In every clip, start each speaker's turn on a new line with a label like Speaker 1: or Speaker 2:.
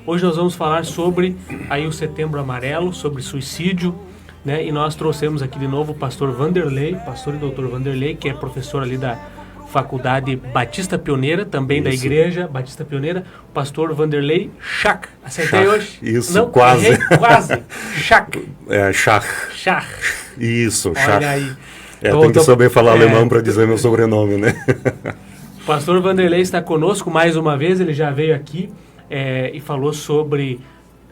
Speaker 1: Hoje nós vamos falar sobre aí o Setembro Amarelo, sobre suicídio, né? E nós trouxemos aqui de novo o pastor Vanderlei, pastor e doutor Vanderlei, que é professor ali da Faculdade Batista Pioneira, também da Igreja Batista Pioneira, o pastor Vanderlei Schack. Acertei hoje?
Speaker 2: Isso,
Speaker 1: não,
Speaker 2: quase.
Speaker 1: Errei, quase. Schack.
Speaker 2: Schack.
Speaker 1: Schack.
Speaker 2: Isso,
Speaker 1: Olha
Speaker 2: Schack.
Speaker 1: aí.
Speaker 2: Tem que saber falar alemão para dizer meu sobrenome, né?
Speaker 1: O pastor Vanderlei está conosco mais uma vez, ele já veio aqui e falou sobre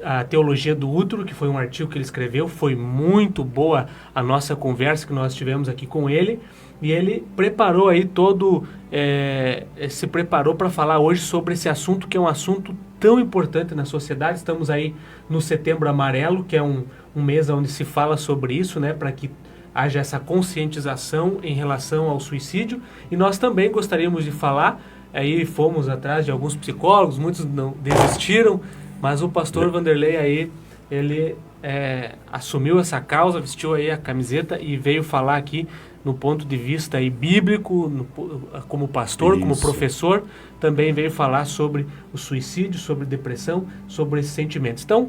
Speaker 1: a teologia do útero, que foi um artigo que ele escreveu. Foi muito boa a nossa conversa que nós tivemos aqui com ele. E ele preparou aí se preparou para falar hoje sobre esse assunto, que é um assunto tão importante na sociedade. Estamos aí no Setembro Amarelo, que é um mês onde se fala sobre isso, né, para que haja essa conscientização em relação ao suicídio. E nós também gostaríamos de falar, aí fomos atrás de alguns psicólogos, muitos não desistiram, mas o pastor Vanderlei aí, ele assumiu essa causa, vestiu aí a camiseta e veio falar aqui no ponto de vista aí bíblico, como pastor,
Speaker 2: Isso.
Speaker 1: como professor, também veio falar sobre o suicídio, sobre depressão, sobre esses sentimentos. Então,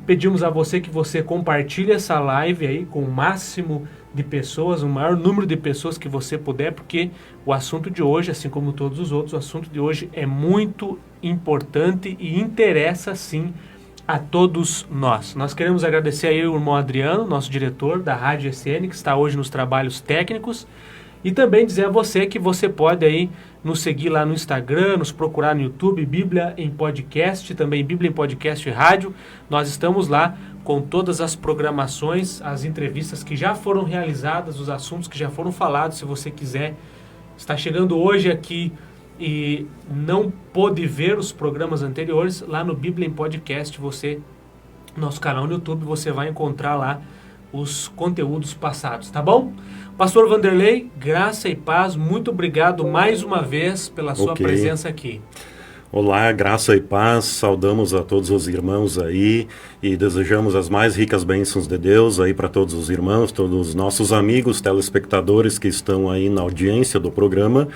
Speaker 1: pedimos a você que você compartilhe essa live aí com o máximo de pessoas, o maior número de pessoas que você puder, porque o assunto de hoje, assim como todos os outros, o assunto de hoje é muito importante e interessa, sim, a todos nós. Nós queremos agradecer aí o irmão Adriano, nosso diretor da Rádio SN, que está hoje nos trabalhos técnicos, e também dizer a você que você pode aí nos seguir lá no Instagram, nos procurar no YouTube, Bíblia em Podcast, também Bíblia em Podcast e Rádio. Nós estamos lá com todas as programações, as entrevistas que já foram realizadas, os assuntos que já foram falados. Se você quiser, está chegando hoje aqui e não pôde ver os programas anteriores, lá no Bíblia em Podcast, nosso canal no YouTube, você vai encontrar lá os conteúdos passados, tá bom? Pastor Vanderlei, graça e paz, muito obrigado mais uma vez pela sua presença aqui.
Speaker 2: Olá, graça e paz, saudamos a todos os irmãos aí e desejamos as mais ricas bênçãos de Deus aí para todos os irmãos, todos os nossos amigos, telespectadores que estão aí na audiência do programa.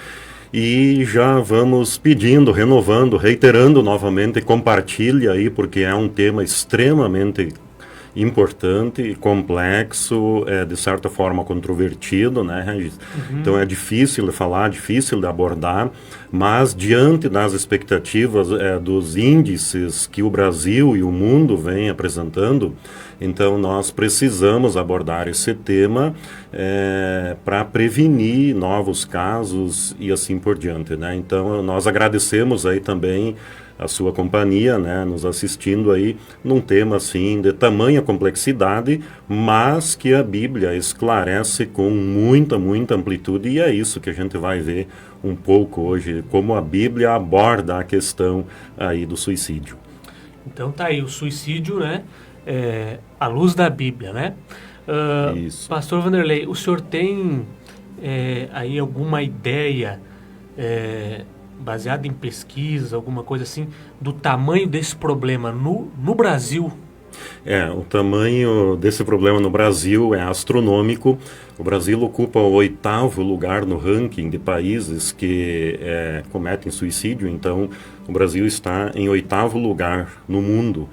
Speaker 2: E já vamos pedindo, renovando, reiterando novamente, compartilhe aí, porque é um tema extremamente importante e complexo, de certa forma controvertido, né, Regis? Então é difícil de falar, difícil de abordar, mas diante das expectativas dos índices que o Brasil e o mundo vêm apresentando, então nós precisamos abordar esse tema para prevenir novos casos e assim por diante, né? Então nós agradecemos aí também a sua companhia, né, nos assistindo aí num tema assim de tamanha complexidade, mas que a Bíblia esclarece com muita amplitude, e é isso que a gente vai ver um pouco hoje, como a Bíblia aborda a questão aí do suicídio.
Speaker 1: Então tá aí, o suicídio, né, à luz da Bíblia, né?
Speaker 2: Isso.
Speaker 1: Pastor Vanderlei, o senhor tem aí alguma ideia baseado em pesquisa, alguma coisa assim, do tamanho desse problema no Brasil?
Speaker 2: O tamanho desse problema no Brasil é astronômico. O Brasil ocupa o 8º lugar no ranking de países que cometem suicídio, então o Brasil está em 8º lugar no mundo,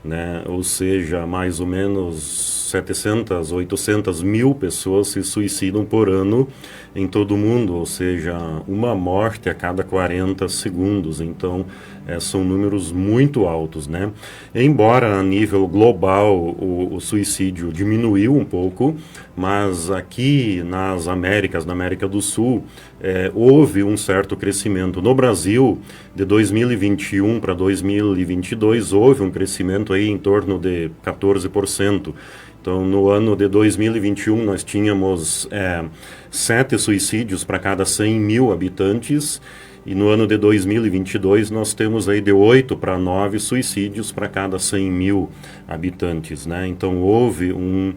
Speaker 2: né? Ou seja, mais ou menos 700, 800 mil pessoas se suicidam por ano em todo o mundo, ou seja, uma morte a cada 40 segundos. Então, são números muito altos, né? Embora a nível global o suicídio diminuiu um pouco, mas aqui nas Américas, na América do Sul, houve um certo crescimento. No Brasil, de 2021 para 2022, houve um crescimento aí em torno de 14%. Então, no ano de 2021, nós tínhamos 7 suicídios para cada 100 mil habitantes, e no ano de 2022 nós temos aí de 8 para 9 suicídios para cada 100 mil habitantes, né? Então, houve um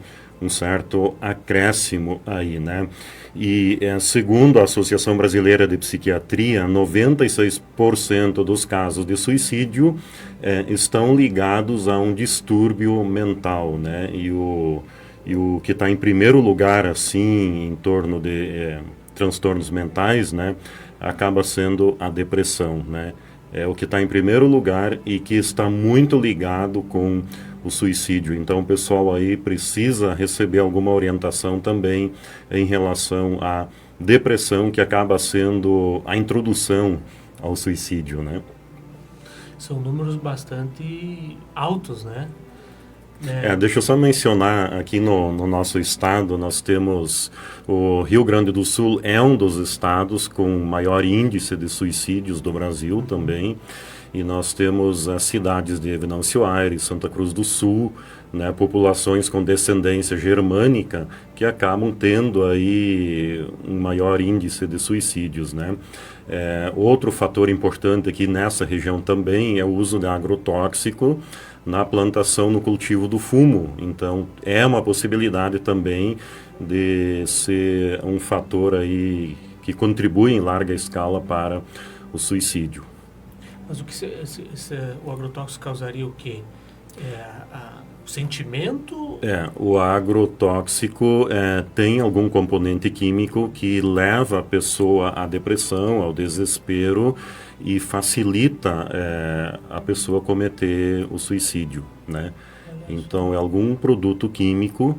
Speaker 2: certo acréscimo aí, né? E segundo a Associação Brasileira de Psiquiatria, 96% dos casos de suicídio estão ligados a um distúrbio mental, né? E o que está em primeiro lugar, assim, em torno de transtornos mentais, né? Acaba sendo a depressão, né? é o que está em primeiro lugar e que está muito ligado com o suicídio. Então o pessoal aí precisa receber alguma orientação também em relação à depressão, que acaba sendo a introdução ao suicídio, né?
Speaker 1: São números bastante altos, né?
Speaker 2: Deixa eu só mencionar aqui no nosso estado, nós temos o Rio Grande do Sul, é um dos estados com maior índice de suicídios do Brasil também, e nós temos as cidades de Venâncio Aires, Santa Cruz do Sul, né, populações com descendência germânica que acabam tendo aí um maior índice de suicídios, né? Outro fator importante aqui nessa região também é o uso de agrotóxico na plantação, no cultivo do fumo. Então, é uma possibilidade também de ser um fator aí que contribui em larga escala para o suicídio.
Speaker 1: Mas o agrotóxico causaria o quê? O sentimento?
Speaker 2: O agrotóxico tem algum componente químico que leva a pessoa à depressão, ao desespero e facilita a pessoa cometer o suicídio, né? Então, é algum produto químico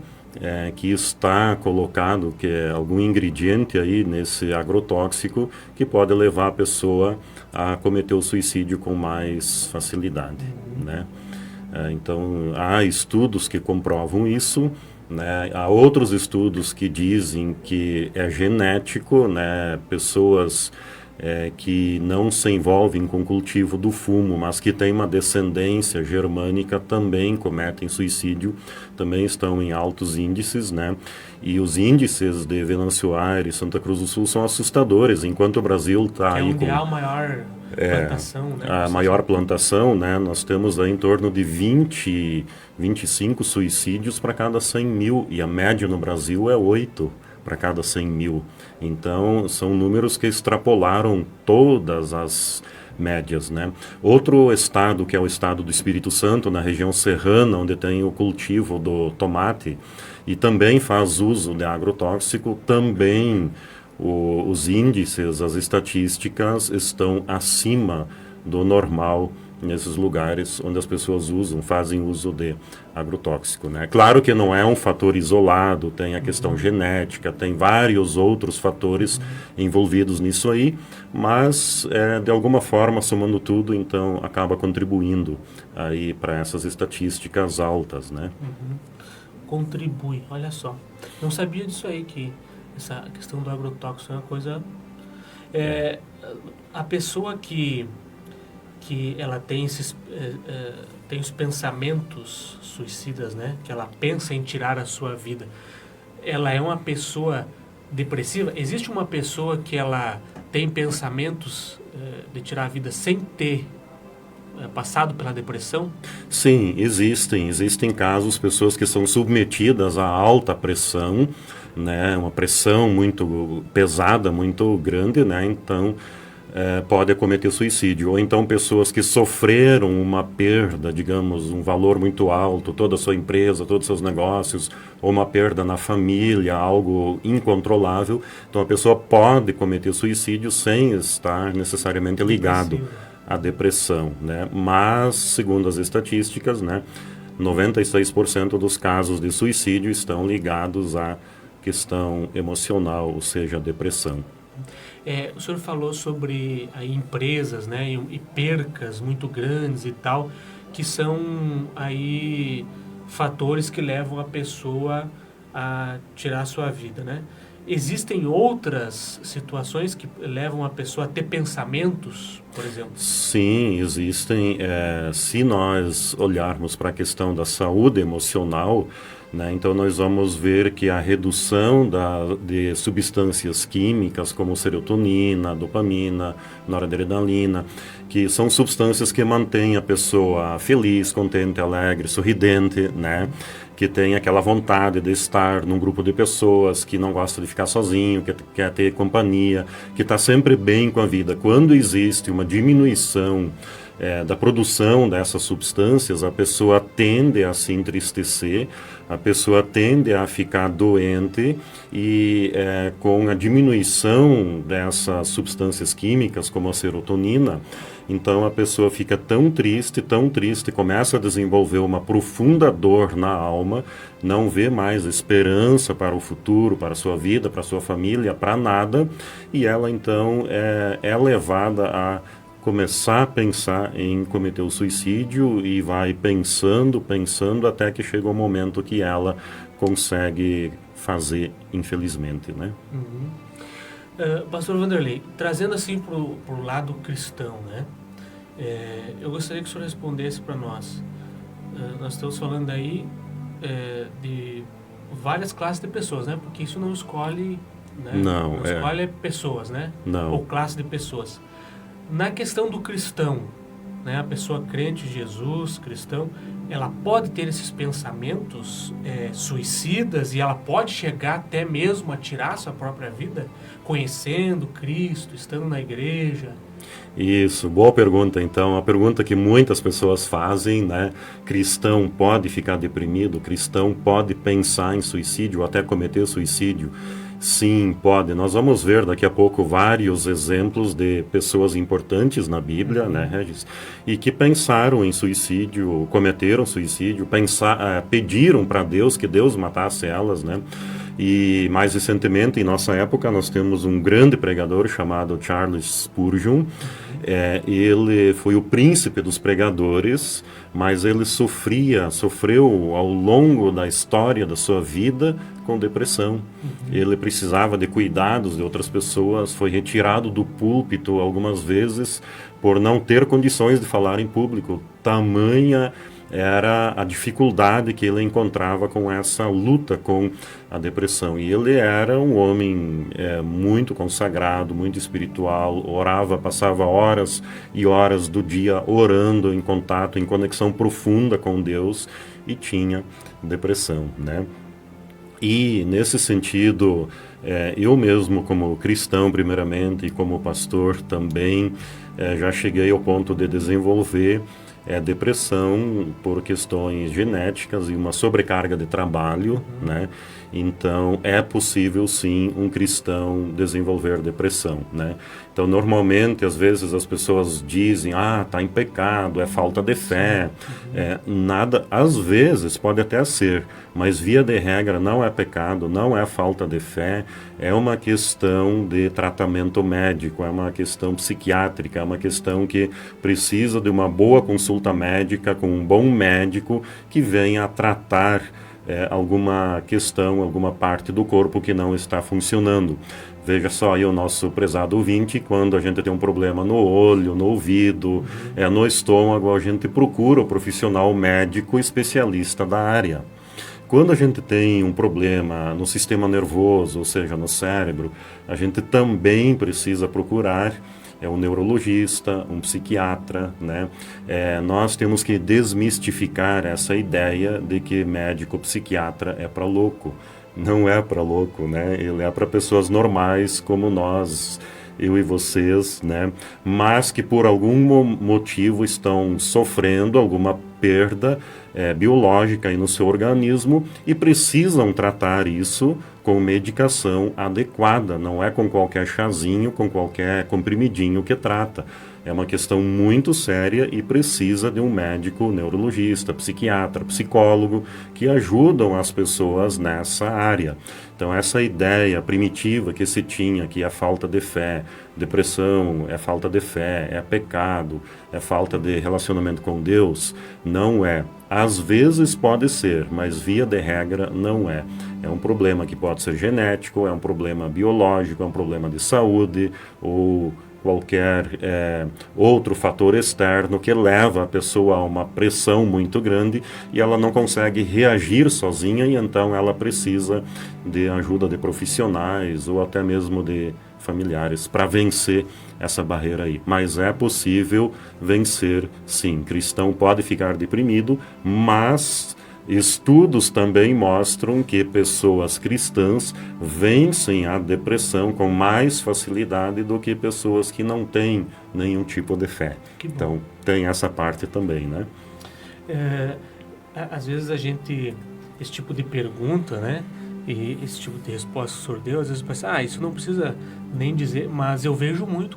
Speaker 2: que está colocado, que é algum ingrediente aí nesse agrotóxico que pode levar a pessoa a cometer o suicídio com mais facilidade, né? Então, há estudos que comprovam isso, né? Há outros estudos que dizem que é genético, né? Pessoas que não se envolvem com o cultivo do fumo, mas que têm uma descendência germânica, também cometem suicídio, também estão em altos índices, né? E os índices de Venâncio Aires, Santa Cruz do Sul são assustadores, enquanto o Brasil está aí
Speaker 1: com a maior plantação, né?
Speaker 2: A maior plantação, né? Nós temos aí em torno de 25 suicídios para cada 100 mil, e a média no Brasil é 8 para cada 100 mil. Então, são números que extrapolaram todas as médias, né? Outro estado, que é o estado do Espírito Santo, na região serrana, onde tem o cultivo do tomate, e também faz uso de agrotóxico, também os índices, as estatísticas estão acima do normal nesses lugares onde as pessoas fazem uso de agrotóxico, né? Claro que não é um fator isolado, tem a questão genética, tem vários outros fatores envolvidos nisso aí, mas de alguma forma, somando tudo, então acaba contribuindo aí para essas estatísticas altas, né?
Speaker 1: Contribui, olha só. Não sabia disso aí, que essa questão do agrotóxico é uma coisa... A pessoa que ela tem tem os pensamentos suicidas, né? Que ela pensa em tirar a sua vida. Ela é uma pessoa depressiva? Existe uma pessoa que ela tem pensamentos de tirar a vida sem ter passado pela depressão?
Speaker 2: Sim, existem casos, pessoas que são submetidas a alta pressão, né? Uma pressão muito pesada, muito grande, né? Então pode cometer suicídio. Ou então pessoas que sofreram uma perda, digamos, um valor muito alto, toda a sua empresa, todos os seus negócios, ou uma perda na família, algo incontrolável. Então a pessoa pode cometer suicídio sem estar necessariamente ligado à depressão, né? Mas, segundo as estatísticas, né, 96% dos casos de suicídio estão ligados à questão emocional, ou seja, a depressão.
Speaker 1: O senhor falou sobre aí, empresas, né, e percas muito grandes e tal, que são aí fatores que levam a pessoa a tirar a sua vida, né? Existem outras situações que levam a pessoa a ter pensamentos, por exemplo? Sim,
Speaker 2: existem. Se nós olharmos para a questão da saúde emocional, né, então nós vamos ver que a redução de substâncias químicas como serotonina, dopamina, noradrenalina, que são substâncias que mantêm a pessoa feliz, contente, alegre, sorridente, né? Que tem aquela vontade de estar num grupo de pessoas, que não gosta de ficar sozinho, que quer ter companhia, que está sempre bem com a vida. Quando existe uma diminuição da produção dessas substâncias, a pessoa tende a se entristecer, a pessoa tende a ficar doente e com a diminuição dessas substâncias químicas, como a serotonina, então a pessoa fica tão triste, começa a desenvolver uma profunda dor na alma, não vê mais esperança para o futuro, para a sua vida, para a sua família, para nada, e ela então é levada a começar a pensar em cometer o suicídio e vai pensando até que chega o momento que ela consegue fazer, infelizmente, né?
Speaker 1: Pastor Vanderlei, trazendo assim para o lado cristão, né? Eu gostaria que o senhor respondesse para nós. Nós estamos falando aí de várias classes de pessoas, né? Porque isso não escolhe, né?
Speaker 2: Não
Speaker 1: escolhe pessoas, né?
Speaker 2: Não.
Speaker 1: Ou classe de pessoas. Na questão do cristão, né? A pessoa crente em Jesus, cristão, ela pode ter esses pensamentos suicidas e ela pode chegar até mesmo a tirar sua própria vida, conhecendo Cristo, estando na igreja.
Speaker 2: Isso, boa pergunta. Então, a pergunta que muitas pessoas fazem, né? Cristão pode ficar deprimido? Cristão pode pensar em suicídio ou até cometer suicídio? Sim, pode. Nós vamos ver daqui a pouco vários exemplos de pessoas importantes na Bíblia, né, Regis? E que pensaram em suicídio, cometeram suicídio, pediram para Deus que Deus matasse elas, né? E mais recentemente, em nossa época, nós temos um grande pregador chamado Charles Spurgeon. Ele foi o príncipe dos pregadores, mas ele sofreu ao longo da história da sua vida com depressão. Ele precisava de cuidados de outras pessoas, foi retirado do púlpito algumas vezes por não ter condições de falar em público. Tamanha era a dificuldade que ele encontrava com essa luta com a depressão. E ele era um homem muito consagrado, muito espiritual, orava, passava horas e horas do dia orando, em contato, em conexão profunda com Deus, e tinha depressão, né? E nesse sentido, eu mesmo como cristão primeiramente e como pastor também, já cheguei ao ponto de desenvolver depressão por questões genéticas e uma sobrecarga de trabalho, né? Então, é possível sim um cristão desenvolver depressão, né? Então, normalmente, às vezes as pessoas dizem, tá em pecado, é falta de fé, nada, às vezes pode até ser, mas via de regra não é pecado, não é falta de fé, é uma questão de tratamento médico, é uma questão psiquiátrica, é uma questão que precisa de uma boa consulta médica com um bom médico que venha a tratar alguma questão, alguma parte do corpo que não está funcionando. Veja só aí o nosso prezado ouvinte, quando a gente tem um problema no olho, no ouvido, no estômago, a gente procura o profissional médico especialista da área. Quando a gente tem um problema no sistema nervoso, ou seja, no cérebro, a gente também precisa procurar um neurologista, um psiquiatra, né? Nós temos que desmistificar essa ideia de que médico psiquiatra é para louco. Não é para louco, né? Ele é para pessoas normais como nós, eu e vocês, né? Mas que por algum motivo estão sofrendo alguma perda biológica aí no seu organismo e precisam tratar isso com medicação adequada. Não é com qualquer chazinho, com qualquer comprimidinho que trata. É uma questão muito séria e precisa de um médico neurologista, psiquiatra, psicólogo, que ajudam as pessoas nessa área. Então, essa ideia primitiva que se tinha, que é falta de fé, depressão é falta de fé, é pecado, é falta de relacionamento com Deus, não é. Às vezes pode ser, mas via de regra não é. É um problema que pode ser genético, é um problema biológico, é um problema de saúde ou qualquer outro fator externo que leva a pessoa a uma pressão muito grande e ela não consegue reagir sozinha e então ela precisa de ajuda de profissionais ou até mesmo de familiares para vencer essa barreira aí. Mas é possível vencer, sim. Cristão pode ficar deprimido, mas Estudos também mostram que pessoas cristãs vencem a depressão com mais facilidade do que pessoas que não têm nenhum tipo de fé. Então, tem essa parte também, né?
Speaker 1: Às vezes esse tipo de pergunta, né? E esse tipo de resposta que o senhor deu, às vezes pensa, isso não precisa nem dizer, mas eu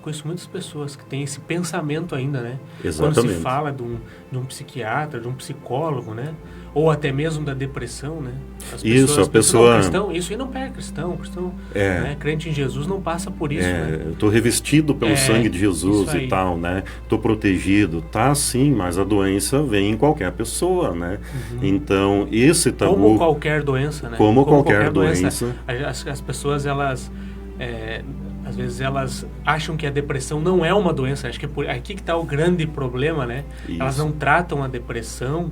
Speaker 1: conheço muitas pessoas que têm esse pensamento ainda, né?
Speaker 2: Exatamente.
Speaker 1: Quando se fala de um psiquiatra, de um psicólogo, né? Ou até mesmo da depressão, né?
Speaker 2: A pessoa...
Speaker 1: isso aí não pega cristão, né? Crente em Jesus não passa por isso, né?
Speaker 2: Eu estou revestido pelo sangue de Jesus e tal, né? Estou protegido, tá sim, mas a doença vem em qualquer pessoa, né? Então, esse tabu...
Speaker 1: Como qualquer doença, né?
Speaker 2: Como qualquer doença.
Speaker 1: As pessoas, às vezes elas acham que a depressão não é uma doença. Acho que aqui que está o grande problema, né?
Speaker 2: Isso.
Speaker 1: Elas não tratam a depressão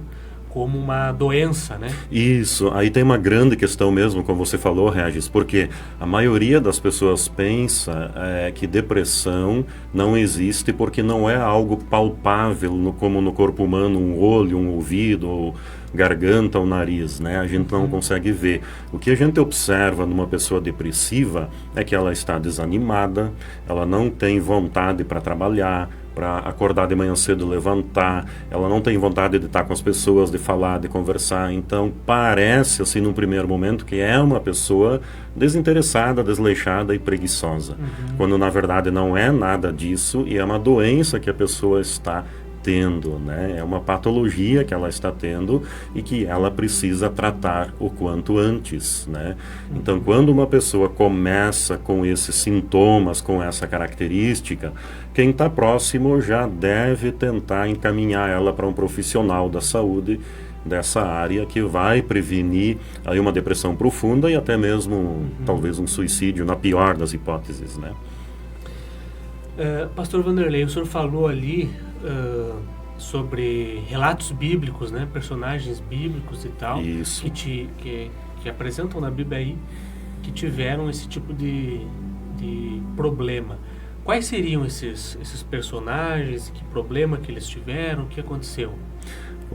Speaker 1: como uma doença, né?
Speaker 2: Isso, aí tem uma grande questão mesmo, como você falou, Regis, porque a maioria das pessoas pensa que depressão não existe porque não é algo palpável, como no corpo humano, um olho, um ouvido, ou garganta ou nariz, né? A gente não consegue ver. O que a gente observa numa pessoa depressiva é que ela está desanimada, ela não tem vontade para trabalhar, para acordar de manhã cedo, levantar, ela não tem vontade de estar com as pessoas, de falar, de conversar. Então parece assim num primeiro momento que é uma pessoa desinteressada, desleixada e preguiçosa, quando na verdade não é nada disso e é uma doença que a pessoa está tendo, né? É uma patologia que ela está tendo e que ela precisa tratar o quanto antes, né? Então, quando uma pessoa começa com esses sintomas, com essa característica, quem está próximo já deve tentar encaminhar ela para um profissional da saúde dessa área que vai prevenir aí uma depressão profunda e até mesmo talvez um suicídio, na pior das hipóteses, né?
Speaker 1: Pastor Vanderlei, o senhor falou ali sobre relatos bíblicos, né? Personagens bíblicos e tal.
Speaker 2: Isso.
Speaker 1: Que apresentam na Bíblia aí que tiveram esse tipo de problema. Quais seriam esses personagens? Que problema que eles tiveram? O que aconteceu?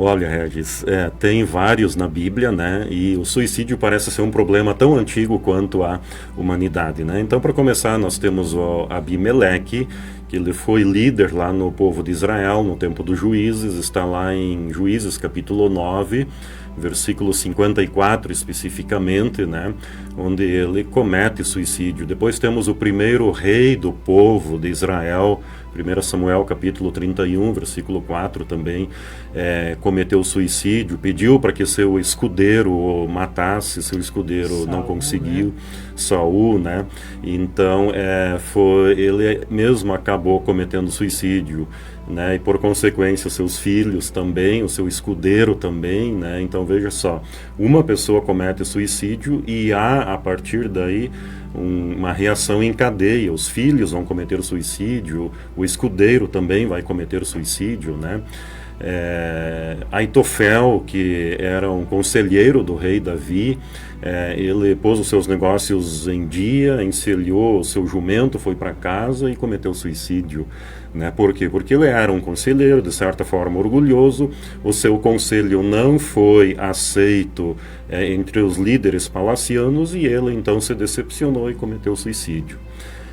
Speaker 2: Olha, Regis, tem vários na Bíblia, né? E o suicídio parece ser um problema tão antigo quanto a humanidade, né? Então, para começar, nós temos o Abimeleque, que ele foi líder lá no povo de Israel, no tempo dos juízes, está lá em Juízes capítulo 9, versículo 54 especificamente, né? Onde ele comete suicídio. Depois temos o primeiro rei do povo de Israel, 1 Samuel capítulo 31, versículo 4 também, cometeu suicídio, pediu para que seu escudeiro o matasse, seu escudeiro
Speaker 1: Saul,
Speaker 2: não conseguiu,
Speaker 1: né?
Speaker 2: Saul, né? Então, ele mesmo acabou cometendo suicídio, né? E por consequência seus filhos também, o seu escudeiro também, né? Então veja só, uma pessoa comete suicídio e há a partir daí uma reação em cadeia. Os filhos vão cometer suicídio, o escudeiro também vai cometer suicídio, né? Aitofel, que era um conselheiro do rei Davi, ele pôs os seus negócios em dia, encilhou o seu jumento, foi para casa e cometeu suicídio, né? Por quê? Porque ele era um conselheiro, de certa forma orgulhoso, o seu conselho não foi aceito entre os líderes palacianos e ele então se decepcionou e cometeu suicídio,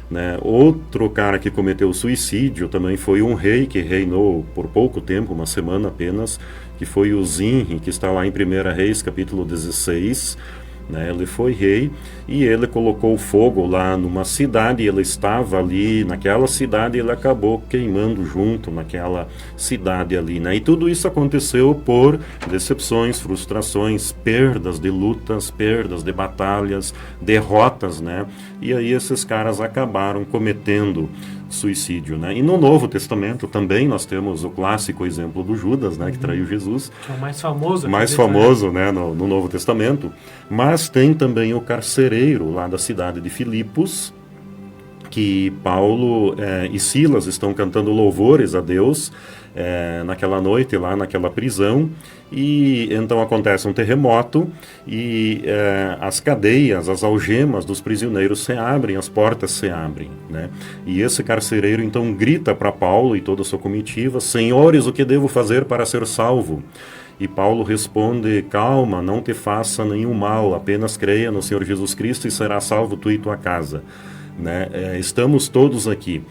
Speaker 2: né? Outro cara que cometeu suicídio também foi um rei que reinou por pouco tempo, uma semana apenas, que foi o Zinri, que está lá em 1 Reis capítulo 16, né? Ele foi rei e ele colocou fogo lá numa cidade, ele estava ali naquela cidade e ele acabou queimando junto naquela cidade ali, né? E tudo isso aconteceu por decepções, frustrações, perdas de lutas, perdas de batalhas, derrotas, né? E aí esses caras acabaram cometendo suicídio, né? E no Novo Testamento também nós temos o clássico exemplo do Judas, né? Que traiu Jesus.
Speaker 1: Que é o mais famoso.
Speaker 2: Mais famoso, né? No Novo Testamento. Mas tem também o carcereiro lá da cidade de Filipos, que Paulo e Silas estão cantando louvores a Deus naquela noite lá naquela prisão, e então acontece um terremoto e as cadeias, as algemas dos prisioneiros se abrem, as portas se abrem, né? E esse carcereiro então grita para Paulo e toda a sua comitiva: Senhores, o que devo fazer para ser salvo? E Paulo responde: calma, não te faça nenhum mal, apenas creia no Senhor Jesus Cristo e será salvo tu e tua casa. Né? Estamos todos aqui.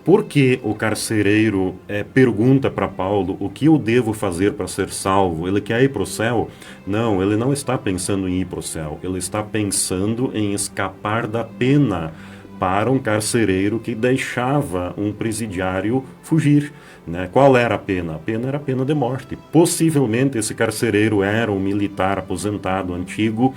Speaker 2: Por que o carcereiro pergunta para Paulo o que eu devo fazer para ser salvo? Ele quer ir para o céu? Não, ele não está pensando em ir para o céu. Ele está pensando em escapar da pena para um carcereiro que deixava um presidiário fugir. Né? Qual era a pena? A pena era a pena de morte. Possivelmente esse carcereiro era um militar aposentado antigo,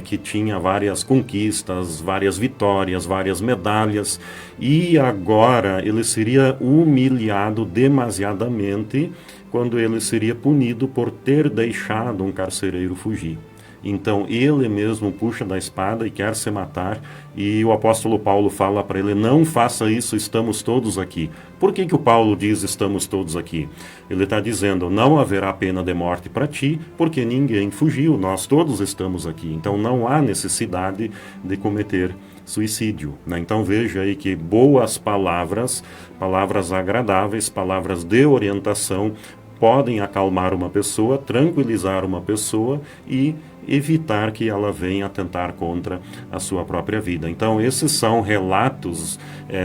Speaker 2: que tinha várias conquistas, várias vitórias, várias medalhas, e agora ele seria humilhado demasiadamente quando ele seria punido por ter deixado um carcereiro fugir. Então ele mesmo puxa da espada e quer se matar, e o apóstolo Paulo fala para ele: não faça isso, estamos todos aqui. Por que o Paulo diz estamos todos aqui? Ele está dizendo: não haverá pena de morte para ti, porque ninguém fugiu, nós todos estamos aqui. Então não há necessidade de cometer suicídio. Né? Então veja aí que boas palavras, palavras agradáveis, palavras de orientação, podem acalmar uma pessoa, tranquilizar uma pessoa e evitar que ela venha atentar contra a sua própria vida. Então esses são relatos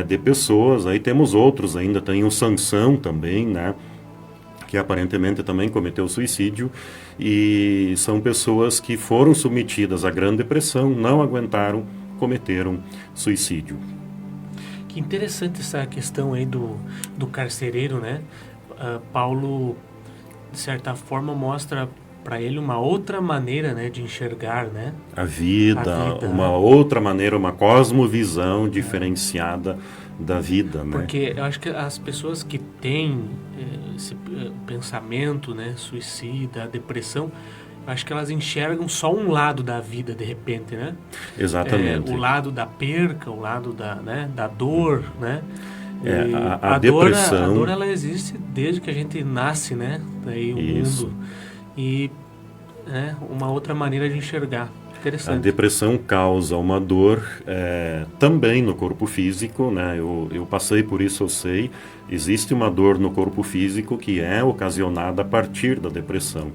Speaker 2: de pessoas. Aí temos outros ainda, tem o Sansão também, né, que aparentemente também cometeu suicídio, e são pessoas que foram submetidas à Grande Depressão, não aguentaram, cometeram suicídio.
Speaker 1: Que interessante essa questão aí do carcereiro, né? Paulo, de certa forma, mostra para ele uma outra maneira, né, de enxergar, né,
Speaker 2: a vida, uma outra maneira, uma cosmovisão diferenciada da vida, né?
Speaker 1: Porque eu acho que as pessoas que têm esse pensamento, né, suicida, depressão, eu acho que elas enxergam só um lado da vida de repente, né?
Speaker 2: Exatamente.
Speaker 1: O lado da perca, o lado da dor, né?
Speaker 2: A depressão...
Speaker 1: A dor, ela existe desde que a gente nasce, né? Daí o mundo. E uma outra maneira de enxergar. Interessante.
Speaker 2: A depressão causa uma dor também no corpo físico, né? Eu passei por isso, eu sei. Existe uma dor no corpo físico que é ocasionada a partir da depressão.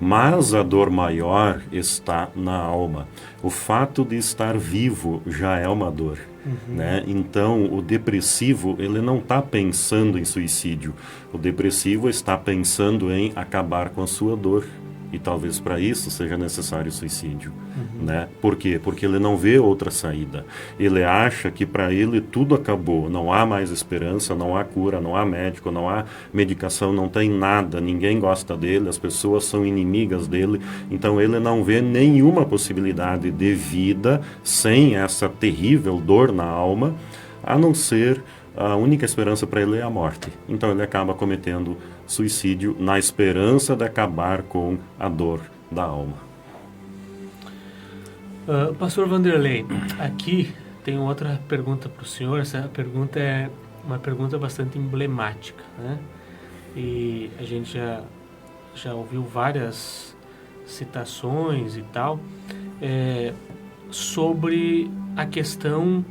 Speaker 2: Mas a dor maior está na alma. O fato de estar vivo já é uma dor. Né? Então, o depressivo, ele não está pensando em suicídio. O depressivo está pensando em acabar com a sua dor. E talvez para isso seja necessário suicídio. Né? Por quê? Porque ele não vê outra saída. Ele acha que para ele tudo acabou. Não há mais esperança, não há cura, não há médico, não há medicação, não tem nada. Ninguém gosta dele, as pessoas são inimigas dele. Então ele não vê nenhuma possibilidade de vida sem essa terrível dor na alma, a não ser... a única esperança para ele é a morte. Então ele acaba cometendo suicídio na esperança de acabar com a dor da alma.
Speaker 1: Pastor Vanderlei, aqui tem outra pergunta para o senhor. Essa pergunta é uma pergunta bastante emblemática, né? E a gente já ouviu várias citações e tal sobre a questão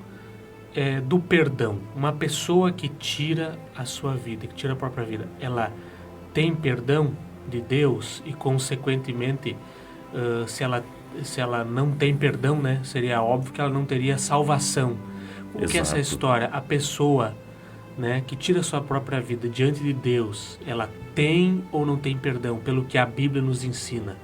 Speaker 1: do perdão. Uma pessoa que tira a sua vida, que tira a própria vida, ela tem perdão de Deus e, consequentemente, se ela não tem perdão, né, seria óbvio que ela não teria salvação. Como que é essa história? A pessoa, né, que tira a sua própria vida diante de Deus, ela tem ou não tem perdão, pelo que a Bíblia nos ensina?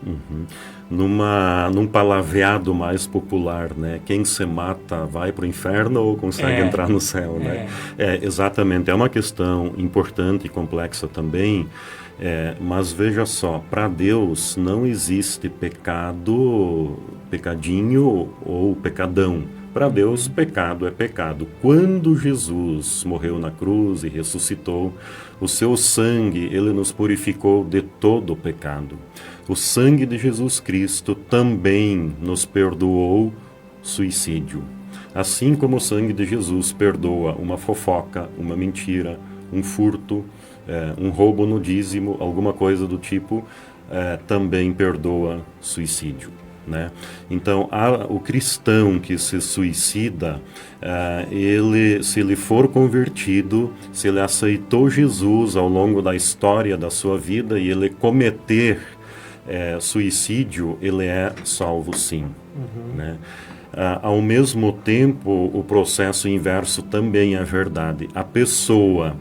Speaker 1: Num
Speaker 2: palavreado mais popular, né? Quem se mata vai para o inferno ou consegue entrar no céu, né? Exatamente, é uma questão importante e complexa também, mas veja só, para Deus não existe pecado, pecadinho ou pecadão. Para Deus, pecado é pecado. Quando Jesus morreu na cruz e ressuscitou, o seu sangue, ele nos purificou de todo o pecado. O sangue de Jesus Cristo também nos perdoou suicídio. Assim como o sangue de Jesus perdoa uma fofoca, uma mentira, um furto, um roubo no dízimo, alguma coisa do tipo, também perdoa suicídio. né? Então, o cristão que se suicida, se ele for convertido, se ele aceitou Jesus ao longo da história da sua vida e ele cometer suicídio, ele é salvo sim, né? Ao mesmo tempo, o processo inverso também é verdade. A pessoa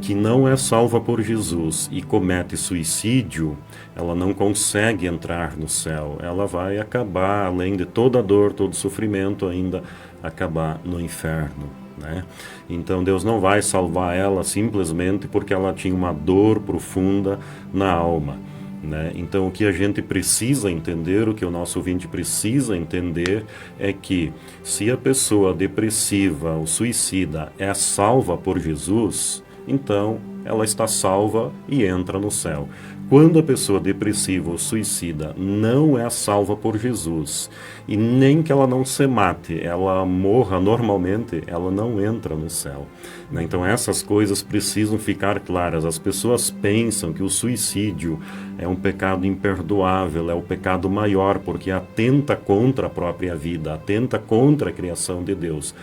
Speaker 2: que não é salva por Jesus e comete suicídio, ela não consegue entrar no céu. Ela vai acabar, além de toda a dor, todo o sofrimento, ainda acabar no inferno, né? Então Deus não vai salvar ela simplesmente porque ela tinha uma dor profunda na alma, né? Então o que a gente precisa entender, o que o nosso ouvinte precisa entender é que se a pessoa depressiva, o suicida, é salva por Jesus, então ela está salva e entra no céu. Quando a pessoa depressiva ou suicida não é salva por Jesus, e nem que ela não se mate, ela morra normalmente, ela não entra no céu, né? Então essas coisas precisam ficar claras. As pessoas pensam que o suicídio é um pecado imperdoável, é o pecado maior, porque atenta contra a própria vida, atenta contra a criação de Deus.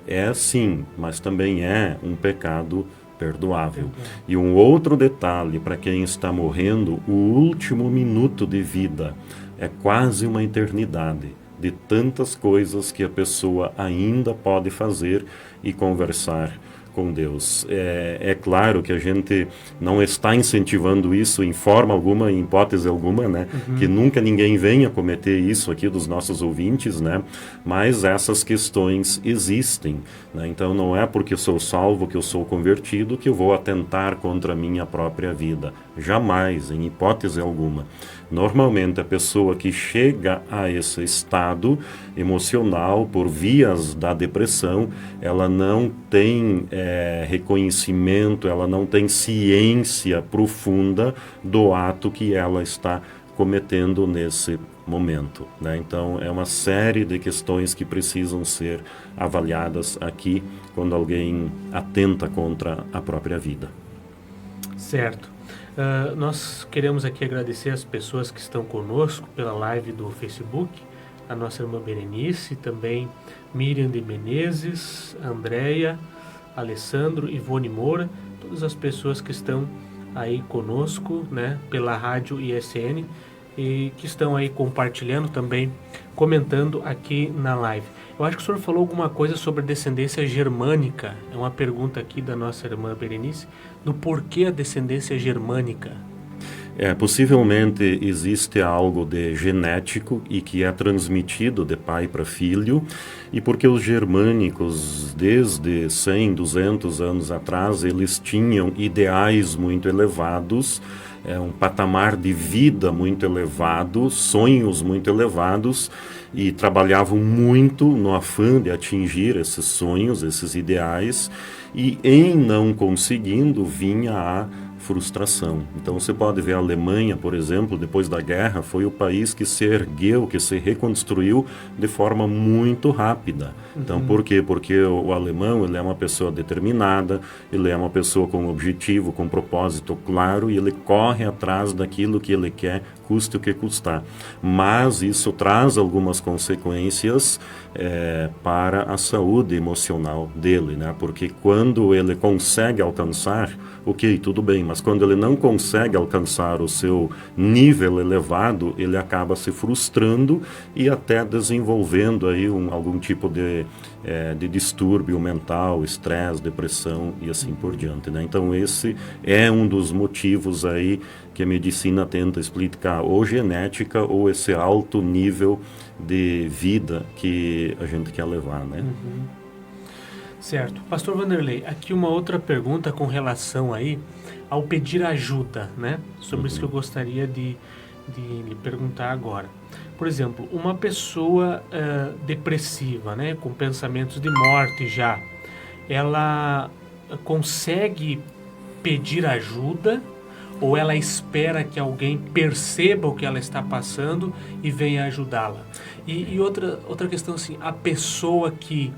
Speaker 2: É sim, mas também é um pecado perdoável. E um outro detalhe para quem está morrendo, o último minuto de vida é quase uma eternidade de tantas coisas que a pessoa ainda pode fazer e conversar com Deus. É claro que a gente não está incentivando isso em forma alguma, em hipótese alguma, né? Que nunca ninguém venha cometer isso aqui dos nossos ouvintes, né? Mas essas questões existem, né? Então não é porque eu sou salvo, que eu sou convertido, que eu vou atentar contra a minha própria vida. Jamais, em hipótese alguma. Normalmente a pessoa que chega a esse estado emocional por vias da depressão, ela não tem reconhecimento, ela não tem ciência profunda do ato que ela está cometendo nesse momento, né? Então é uma série de questões que precisam ser avaliadas aqui quando alguém atenta contra a própria vida.
Speaker 1: Certo. Nós queremos aqui agradecer as pessoas que estão conosco pela live do Facebook, a nossa irmã Berenice, também Miriam de Menezes, Andréia, Alessandro, Ivone Moura, todas as pessoas que estão aí conosco, né, pela rádio ISN e que estão aí compartilhando também, comentando aqui na live. Eu acho que o senhor falou alguma coisa sobre descendência germânica. É uma pergunta aqui da nossa irmã Berenice, do porquê a descendência germânica.
Speaker 2: Possivelmente existe algo de genético e que é transmitido de pai para filho, e porque os germânicos, desde 100, 200 anos atrás, eles tinham ideais muito elevados, um patamar de vida muito elevado, sonhos muito elevados, e trabalhavam muito no afã de atingir esses sonhos, esses ideais, e em não conseguindo vinha a frustração. Então você pode ver a Alemanha, por exemplo, depois da guerra, foi o país que se ergueu, que se reconstruiu de forma muito rápida. Então por quê? Porque o alemão, ele é uma pessoa determinada, ele é uma pessoa com objetivo, com propósito claro, e ele corre atrás daquilo que ele quer, custe o que custar. Mas isso traz algumas consequências para a saúde emocional dele, né? Porque quando ele consegue alcançar, ok, tudo bem, mas quando ele não consegue alcançar o seu nível elevado, ele acaba se frustrando e até desenvolvendo aí algum tipo de distúrbio mental, estresse, depressão e assim por diante, né? Então esse é um dos motivos aí que a medicina tenta explicar, ou genética ou esse alto nível de vida que a gente quer levar, né?
Speaker 1: Certo. Pastor Vanderlei, aqui uma outra pergunta com relação aí ao pedir ajuda, né? Sobre isso que eu gostaria de lhe perguntar agora. Por exemplo, uma pessoa depressiva, né? Com pensamentos de morte já, ela consegue pedir ajuda ou ela espera que alguém perceba o que ela está passando e venha ajudá-la? E outra questão assim, a pessoa que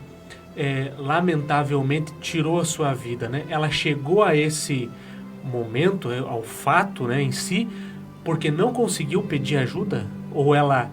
Speaker 1: lamentavelmente tirou a sua vida, né? Ela chegou a esse momento, ao fato, né, em si, porque não conseguiu pedir ajuda? Ou ela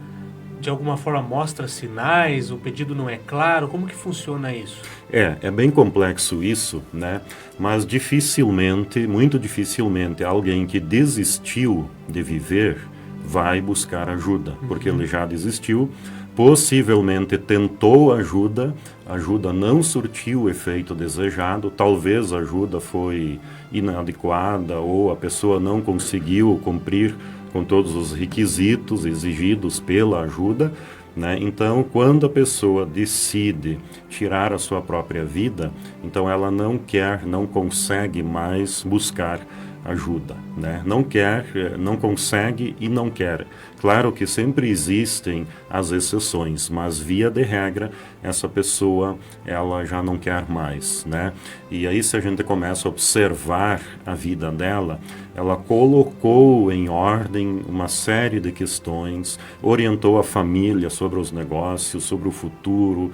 Speaker 1: de alguma forma mostra sinais, o pedido não é claro, como que funciona isso?
Speaker 2: É bem complexo isso, né? Mas dificilmente, muito dificilmente, alguém que desistiu de viver vai buscar ajuda, porque ele já desistiu, possivelmente tentou ajuda, a ajuda não surtiu o efeito desejado, talvez a ajuda foi inadequada ou a pessoa não conseguiu cumprir com todos os requisitos exigidos pela ajuda, né? Então, quando a pessoa decide tirar a sua própria vida, então ela não quer, não consegue mais buscar ajuda, né? Não quer, não consegue e não quer. Claro que sempre existem as exceções, mas via de regra, essa pessoa, ela já não quer mais, né? E aí se a gente começa a observar a vida dela, ela colocou em ordem uma série de questões, orientou a família sobre os negócios, sobre o futuro,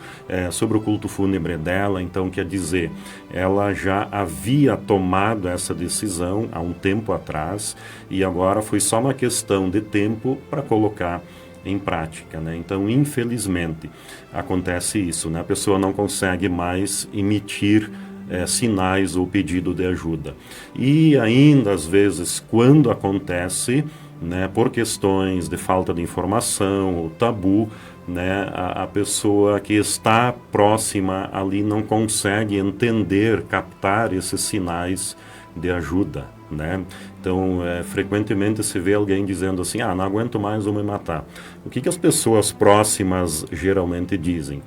Speaker 2: sobre o culto fúnebre dela. Então, quer dizer, ela já havia tomado essa decisão há um tempo atrás e agora foi só uma questão de tempo para colocar em prática, né? Então, infelizmente, acontece isso, né? A pessoa não consegue mais emitir sinais ou pedido de ajuda. E ainda, às vezes, quando acontece, né, por questões de falta de informação ou tabu, né, a pessoa que está próxima ali não consegue entender, captar esses sinais de ajuda, né? Então, frequentemente se vê alguém dizendo assim, não aguento mais, vou me matar. O que as pessoas próximas geralmente dizem?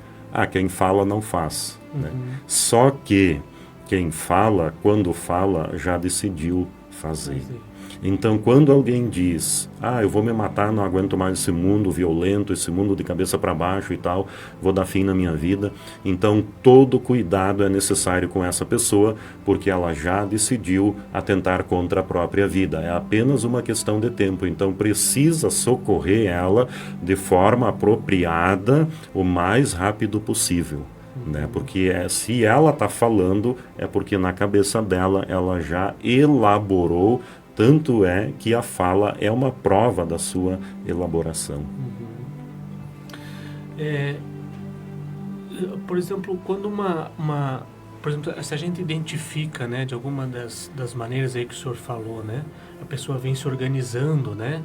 Speaker 2: Quem fala não faz, né? Só que quem fala, quando fala, já decidiu fazer. Então, quando alguém diz, eu vou me matar, não aguento mais esse mundo violento, esse mundo de cabeça para baixo e tal, vou dar fim na minha vida. Então, todo cuidado é necessário com essa pessoa, porque ela já decidiu atentar contra a própria vida. É apenas uma questão de tempo. Então, precisa socorrer ela de forma apropriada, o mais rápido possível. Né? Porque se ela está falando, é porque na cabeça dela ela já elaborou. Tanto é que a fala é uma prova da sua elaboração.
Speaker 1: Por exemplo, quando por exemplo, se a gente identifica, né, de alguma das maneiras aí que o senhor falou, né, a pessoa vem se organizando, né,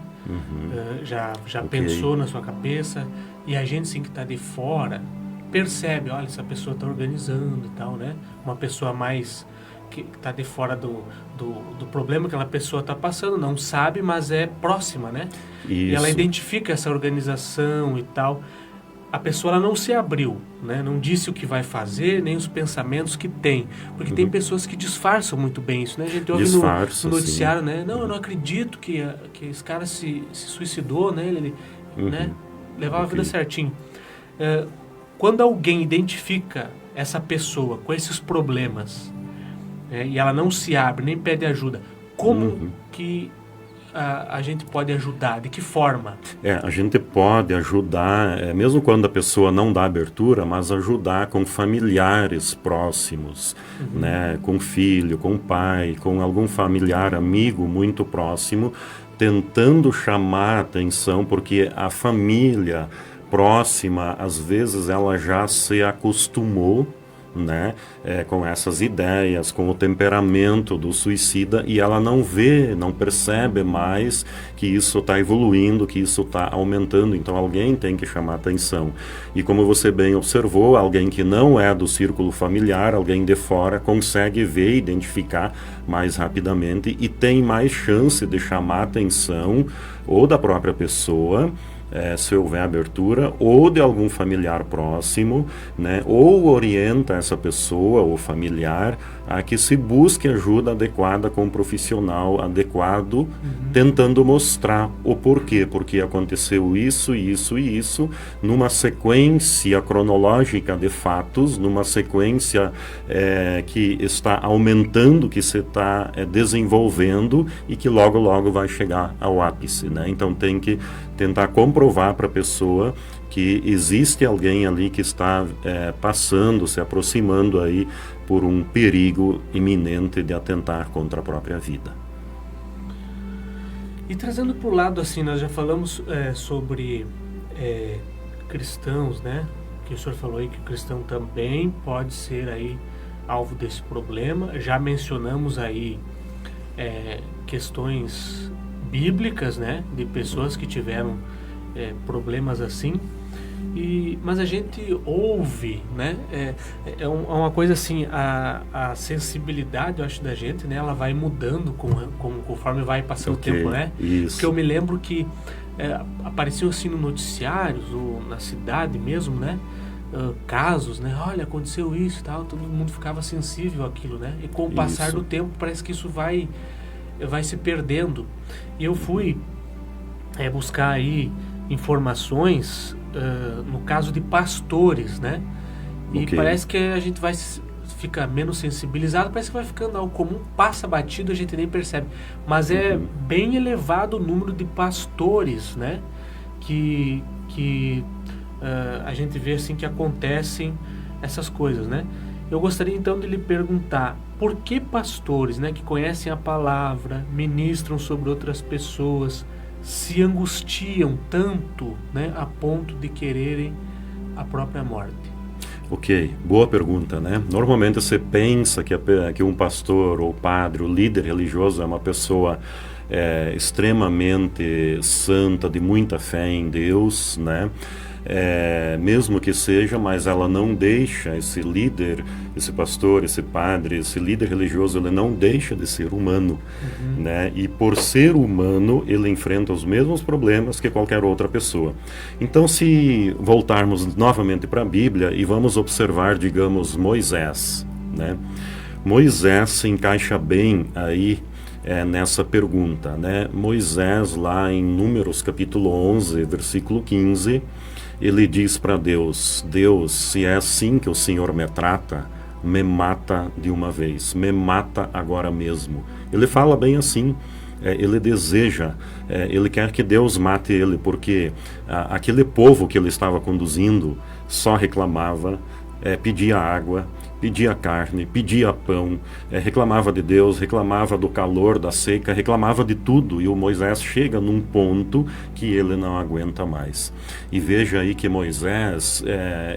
Speaker 1: já pensou na sua cabeça, e a gente sim que está de fora percebe, olha, essa pessoa está organizando e tal, né, uma pessoa mais que está de fora do problema que aquela pessoa está passando, não sabe, mas é próxima, né? Isso. E ela identifica essa organização e tal. A pessoa ela não se abriu, né? Não disse o que vai fazer, nem os pensamentos que tem. Porque tem pessoas que disfarçam muito bem isso, né? A gente ouve no noticiário, né? Não, eu não acredito que esse cara se suicidou, né? Ele né? Levava a vida certinho. Quando alguém identifica essa pessoa com esses problemas, e ela não se abre, nem pede ajuda, como que a gente pode ajudar? De que forma?
Speaker 2: A gente pode ajudar, mesmo quando a pessoa não dá abertura, mas ajudar com familiares próximos, né? Com filho, com pai, com algum familiar, amigo muito próximo, tentando chamar a atenção, porque a família próxima, às vezes, ela já se acostumou, né, com essas ideias, com o temperamento do suicida, e ela não vê, não percebe mais que isso está evoluindo, que isso está aumentando. Então alguém tem que chamar atenção. E como você bem observou, alguém que não é do círculo familiar, alguém de fora, consegue ver e identificar mais rapidamente e tem mais chance de chamar atenção ou da própria pessoa, se houver abertura, ou de algum familiar próximo, né, ou orienta essa pessoa ou familiar a que se busque ajuda adequada com um profissional adequado, tentando mostrar o porquê, porque aconteceu isso, isso e isso, numa sequência cronológica de fatos, numa sequência que está aumentando, que se está desenvolvendo e que logo, logo vai chegar ao ápice, né? Então tem que tentar comprovar para a pessoa que existe alguém ali que está passando, se aproximando aí por um perigo iminente de atentar contra a própria vida.
Speaker 1: E trazendo para o lado assim, nós já falamos sobre cristãos, né? Que o senhor falou aí que o cristão também pode ser aí alvo desse problema. Já mencionamos aí questões bíblicas, né? De pessoas que tiveram problemas assim. Mas a gente ouve, né? Uma coisa assim, a sensibilidade, eu acho, da gente, né? Ela vai mudando conforme vai passando o tempo, né?
Speaker 2: Isso.
Speaker 1: Porque eu me lembro que apareciam assim no noticiários ou na cidade mesmo, né? Casos, né? Olha, aconteceu isso e tal, todo mundo ficava sensível àquilo, né? E com o passar do tempo parece que isso vai se perdendo. E eu fui buscar aí informações no caso de pastores, né? E parece que a gente vai ficar menos sensibilizado, parece que vai ficando algo comum, passa batido, a gente nem percebe. Mas é bem elevado o número de pastores, né? Que a gente vê assim que acontecem essas coisas, né? Eu gostaria então de lhe perguntar, por que pastores, né, que conhecem a palavra, ministram sobre outras pessoas, se angustiam tanto, né, a ponto de quererem a própria morte?
Speaker 2: Ok, boa pergunta, né? Normalmente você pensa que um pastor ou padre, o líder religioso é uma pessoa extremamente santa, de muita fé em Deus, né? Mesmo que seja, mas ela não deixa, esse líder, esse pastor, esse padre, esse líder religioso, ele não deixa de ser humano, né? E por ser humano, ele enfrenta os mesmos problemas que qualquer outra pessoa. Então, se voltarmos novamente para a Bíblia e vamos observar, digamos, Moisés, né? Moisés se encaixa bem aí nessa pergunta, né? Moisés, lá em Números capítulo 11, versículo 15, ele diz para Deus: Deus, se é assim que o Senhor me trata, me mata de uma vez, me mata agora mesmo. Ele fala bem assim, ele deseja, ele quer que Deus mate ele, porque aquele povo que ele estava conduzindo só reclamava, pedia água, pedia carne, pedia pão, reclamava de Deus, reclamava do calor, da seca, reclamava de tudo. E o Moisés chega num ponto que ele não aguenta mais. E veja aí que Moisés,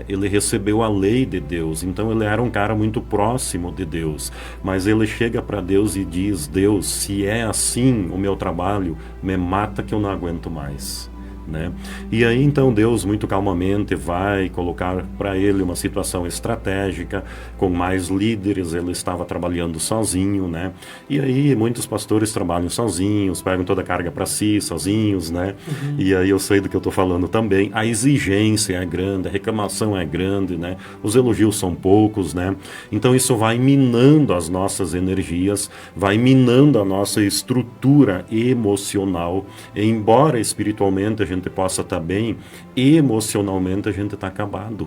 Speaker 2: ele recebeu a lei de Deus, então ele era um cara muito próximo de Deus. Mas ele chega para Deus e diz: Deus, se é assim o meu trabalho, me mata que eu não aguento mais. Né? E aí então Deus muito calmamente vai colocar para ele uma situação estratégica, com mais líderes. Ele estava trabalhando sozinho, né? E aí muitos pastores trabalham sozinhos, pegam toda a carga para si, sozinhos, né? E aí eu sei do que eu estou falando também. A exigência é grande, a reclamação é grande, né? Os elogios são poucos, né? Então isso vai minando as nossas energias, vai minando a nossa estrutura emocional. Embora espiritualmente a gente possa estar bem, emocionalmente a gente está acabado,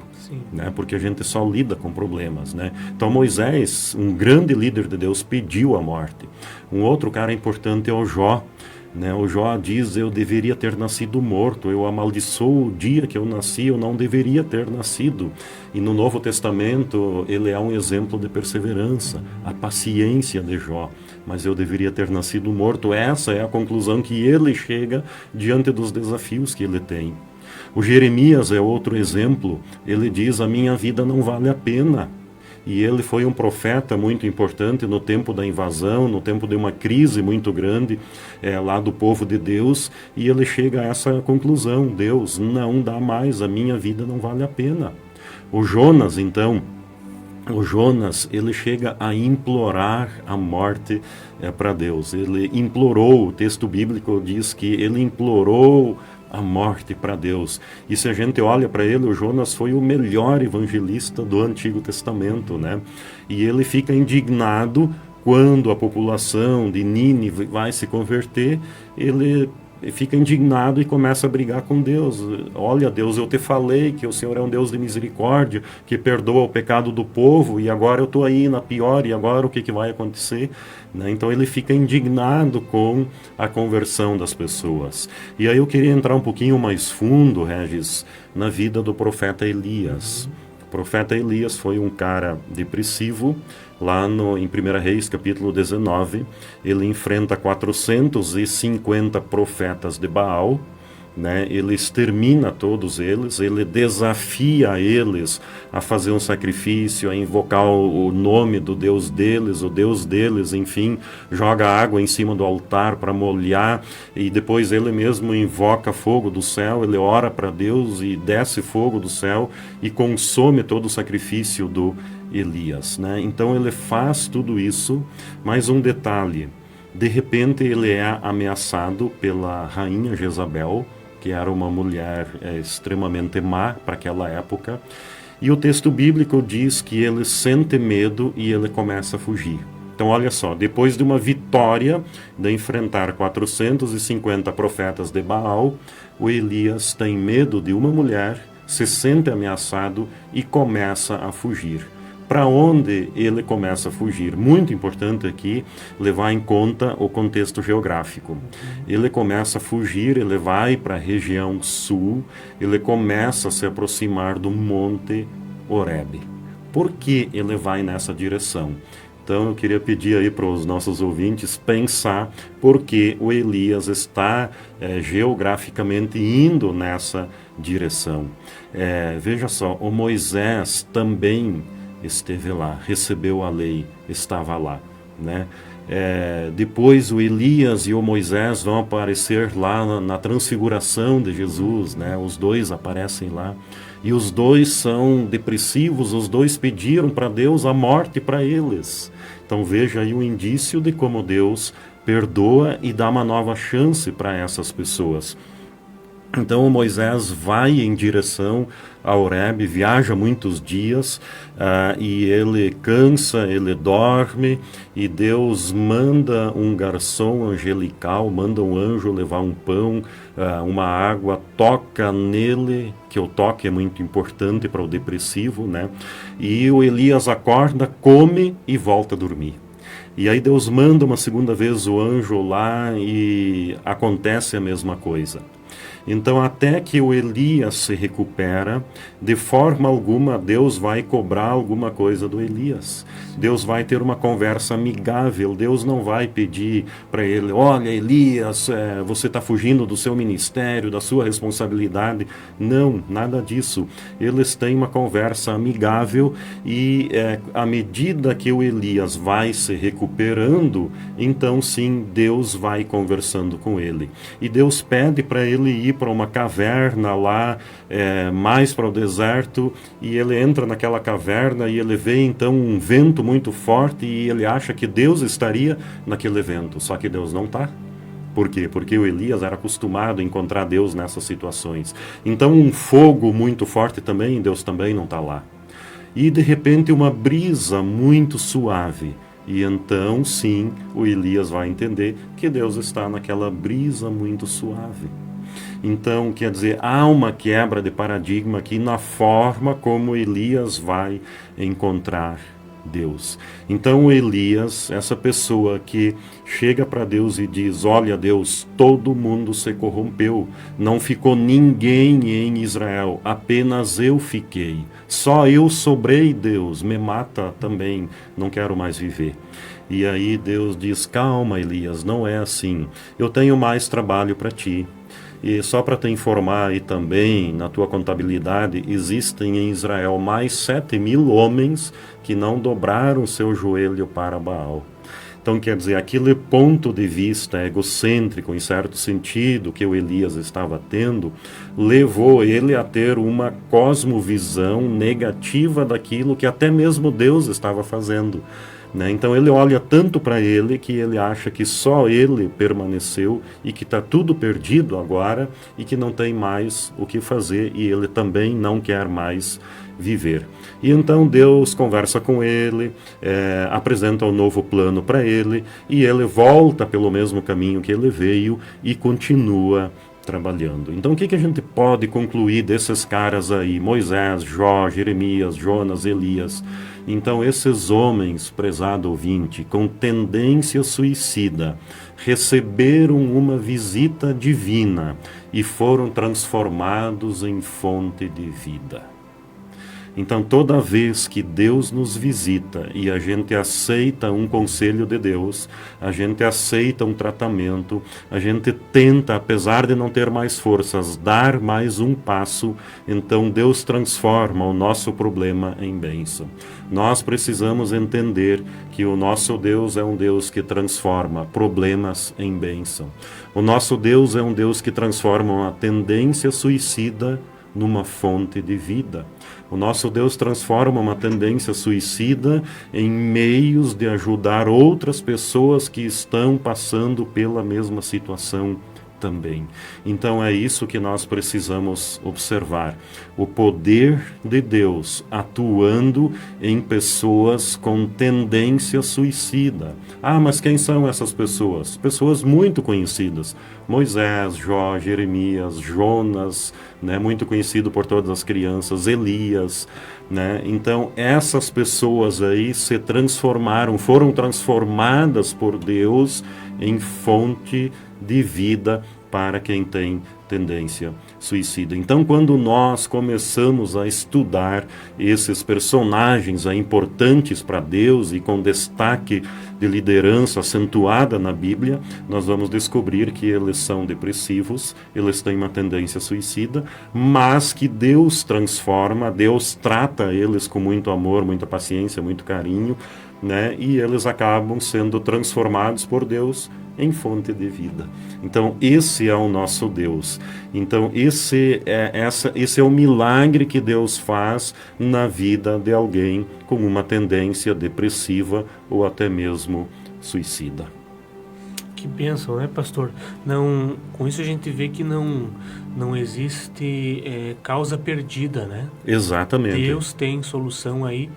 Speaker 2: né? Porque a gente só lida com problemas, né? Então Moisés, um grande líder de Deus, pediu a morte. Um outro cara importante é o Jó, né? O Jó diz: eu deveria ter nascido morto, eu amaldiçoo o dia que eu nasci, eu não deveria ter nascido. E no Novo Testamento ele é um exemplo de perseverança, a paciência de Jó. Mas eu deveria ter nascido morto. Essa é a conclusão que ele chega diante dos desafios que ele tem. O Jeremias é outro exemplo. Ele diz: a minha vida não vale a pena. E ele foi um profeta muito importante no tempo da invasão, no tempo de uma crise muito grande lá do povo de Deus, e ele chega a essa conclusão: Deus, não dá mais, a minha vida não vale a pena. O Jonas, então, ele chega a implorar a morte para Deus. Ele implorou, o texto bíblico diz que ele implorou a morte para Deus. E se a gente olha para ele, o Jonas foi o melhor evangelista do Antigo Testamento, né? E ele fica indignado quando a população de Nínive vai se converter. Ele fica indignado e começa a brigar com Deus. Olha, Deus, eu te falei que o Senhor é um Deus de misericórdia, que perdoa o pecado do povo, e agora eu estou aí na pior, e agora o que vai acontecer? Né? Então ele fica indignado com a conversão das pessoas. E aí eu queria entrar um pouquinho mais fundo, Regis, na vida do profeta Elias. O profeta Elias foi um cara depressivo. Lá em 1 Reis, capítulo 19, ele enfrenta 450 profetas de Baal, né? Ele extermina todos eles, ele desafia eles a fazer um sacrifício, a invocar o nome do Deus deles, o Deus deles, enfim, joga água em cima do altar para molhar, e depois ele mesmo invoca fogo do céu, ele ora para Deus e desce fogo do céu e consome todo o sacrifício do Elias, né? Então ele faz tudo isso, mas um detalhe, de repente ele é ameaçado pela rainha Jezabel, que era uma mulher extremamente má para aquela época, e o texto bíblico diz que ele sente medo e ele começa a fugir. Então olha só, depois de uma vitória de enfrentar 450 profetas de Baal, o Elias tem medo de uma mulher, se sente ameaçado e começa a fugir. Para onde ele começa a fugir? Muito importante aqui levar em conta o contexto geográfico. Ele começa a fugir, ele vai para a região sul, ele começa a se aproximar do Monte Horebe. Por que ele vai nessa direção? Então eu queria pedir aí para os nossos ouvintes pensar por que o Elias está geograficamente indo nessa direção. Veja só, o Moisés também esteve lá, recebeu a lei, estava lá, né? Depois o Elias e o Moisés vão aparecer lá na transfiguração de Jesus, né? Os dois aparecem lá e os dois são depressivos, os dois pediram para Deus a morte para eles. Então veja aí o indício de como Deus perdoa e dá uma nova chance para essas pessoas. Então Moisés vai em direção a Horebe, viaja muitos dias e ele cansa, ele dorme e Deus manda um garçom angelical, manda um anjo levar um pão, uma água, toca nele, que o toque é muito importante para o depressivo, né? E o Elias acorda, come e volta a dormir. E aí Deus manda uma segunda vez o anjo lá e acontece a mesma coisa. Então, até que o Elias se recupera, de forma alguma Deus vai cobrar alguma coisa do Elias. Deus vai ter uma conversa amigável. Deus não vai pedir para ele: olha, Elias, você está fugindo do seu ministério, da sua responsabilidade. Não, nada disso. Eles têm uma conversa amigável e à medida que o Elias vai se recuperando, então sim, Deus vai conversando com ele. E Deus pede para ele ir para uma caverna lá, mais para o deserto, e ele entra naquela caverna e ele vê então um vento muito forte e ele acha que Deus estaria naquele vento, só que Deus não está. Por quê? Porque o Elias era acostumado a encontrar Deus nessas situações. Então um fogo muito forte também, Deus também não está lá. E de repente uma brisa muito suave. E então sim, o Elias vai entender que Deus está naquela brisa muito suave. Então, quer dizer, há uma quebra de paradigma aqui na forma como Elias vai encontrar Deus. Então, Elias, essa pessoa que chega para Deus e diz: olha, Deus, todo mundo se corrompeu, não ficou ninguém em Israel, apenas eu fiquei. Só eu sobrei, Deus, me mata também, não quero mais viver. E aí Deus diz: calma, Elias, não é assim, eu tenho mais trabalho para ti. E só para te informar aí também, na tua contabilidade, existem em Israel mais 7.000 homens que não dobraram seu joelho para Baal. Então, quer dizer, aquele ponto de vista egocêntrico, em certo sentido, que o Elias estava tendo, levou ele a ter uma cosmovisão negativa daquilo que até mesmo Deus estava fazendo. Então ele olha tanto para ele que ele acha que só ele permaneceu e que está tudo perdido agora e que não tem mais o que fazer e ele também não quer mais viver. E então Deus conversa com ele, apresenta um novo plano para ele e ele volta pelo mesmo caminho que ele veio e continua trabalhando. Então o que a gente pode concluir desses caras aí? Moisés, Jó, Jeremias, Jonas, Elias. Então esses homens, prezado ouvinte, com tendência suicida, receberam uma visita divina e foram transformados em fonte de vida. Então, toda vez que Deus nos visita e a gente aceita um conselho de Deus, a gente aceita um tratamento, a gente tenta, apesar de não ter mais forças, dar mais um passo, então Deus transforma o nosso problema em bênção. Nós precisamos entender que o nosso Deus é um Deus que transforma problemas em bênção. O nosso Deus é um Deus que transforma uma tendência suicida numa fonte de vida. O nosso Deus transforma uma tendência suicida em meios de ajudar outras pessoas que estão passando pela mesma situação também. Então é isso que nós precisamos observar. O poder de Deus atuando em pessoas com tendência suicida. Ah, mas quem são essas pessoas? Pessoas muito conhecidas. Moisés, Jó, Jeremias, Jonas, né, muito conhecido por todas as crianças, Elias, né? Então essas pessoas aí se transformaram, foram transformadas por Deus em fonte de vida para quem tem tendência suicida. Então, quando nós começamos a estudar esses personagens importantes para Deus e com destaque de liderança acentuada na Bíblia, nós vamos descobrir que eles são depressivos, eles têm uma tendência suicida, mas que Deus transforma, Deus trata eles com muito amor, muita paciência, muito carinho, né? E eles acabam sendo transformados por Deus em fonte de vida. Então, esse é o nosso Deus. Então, esse é o milagre que Deus faz na vida de alguém com uma tendência depressiva ou até mesmo suicida.
Speaker 1: Que bênção, né, pastor? Não, com isso a gente vê que não existe causa perdida, né?
Speaker 2: Exatamente.
Speaker 1: Deus tem solução aí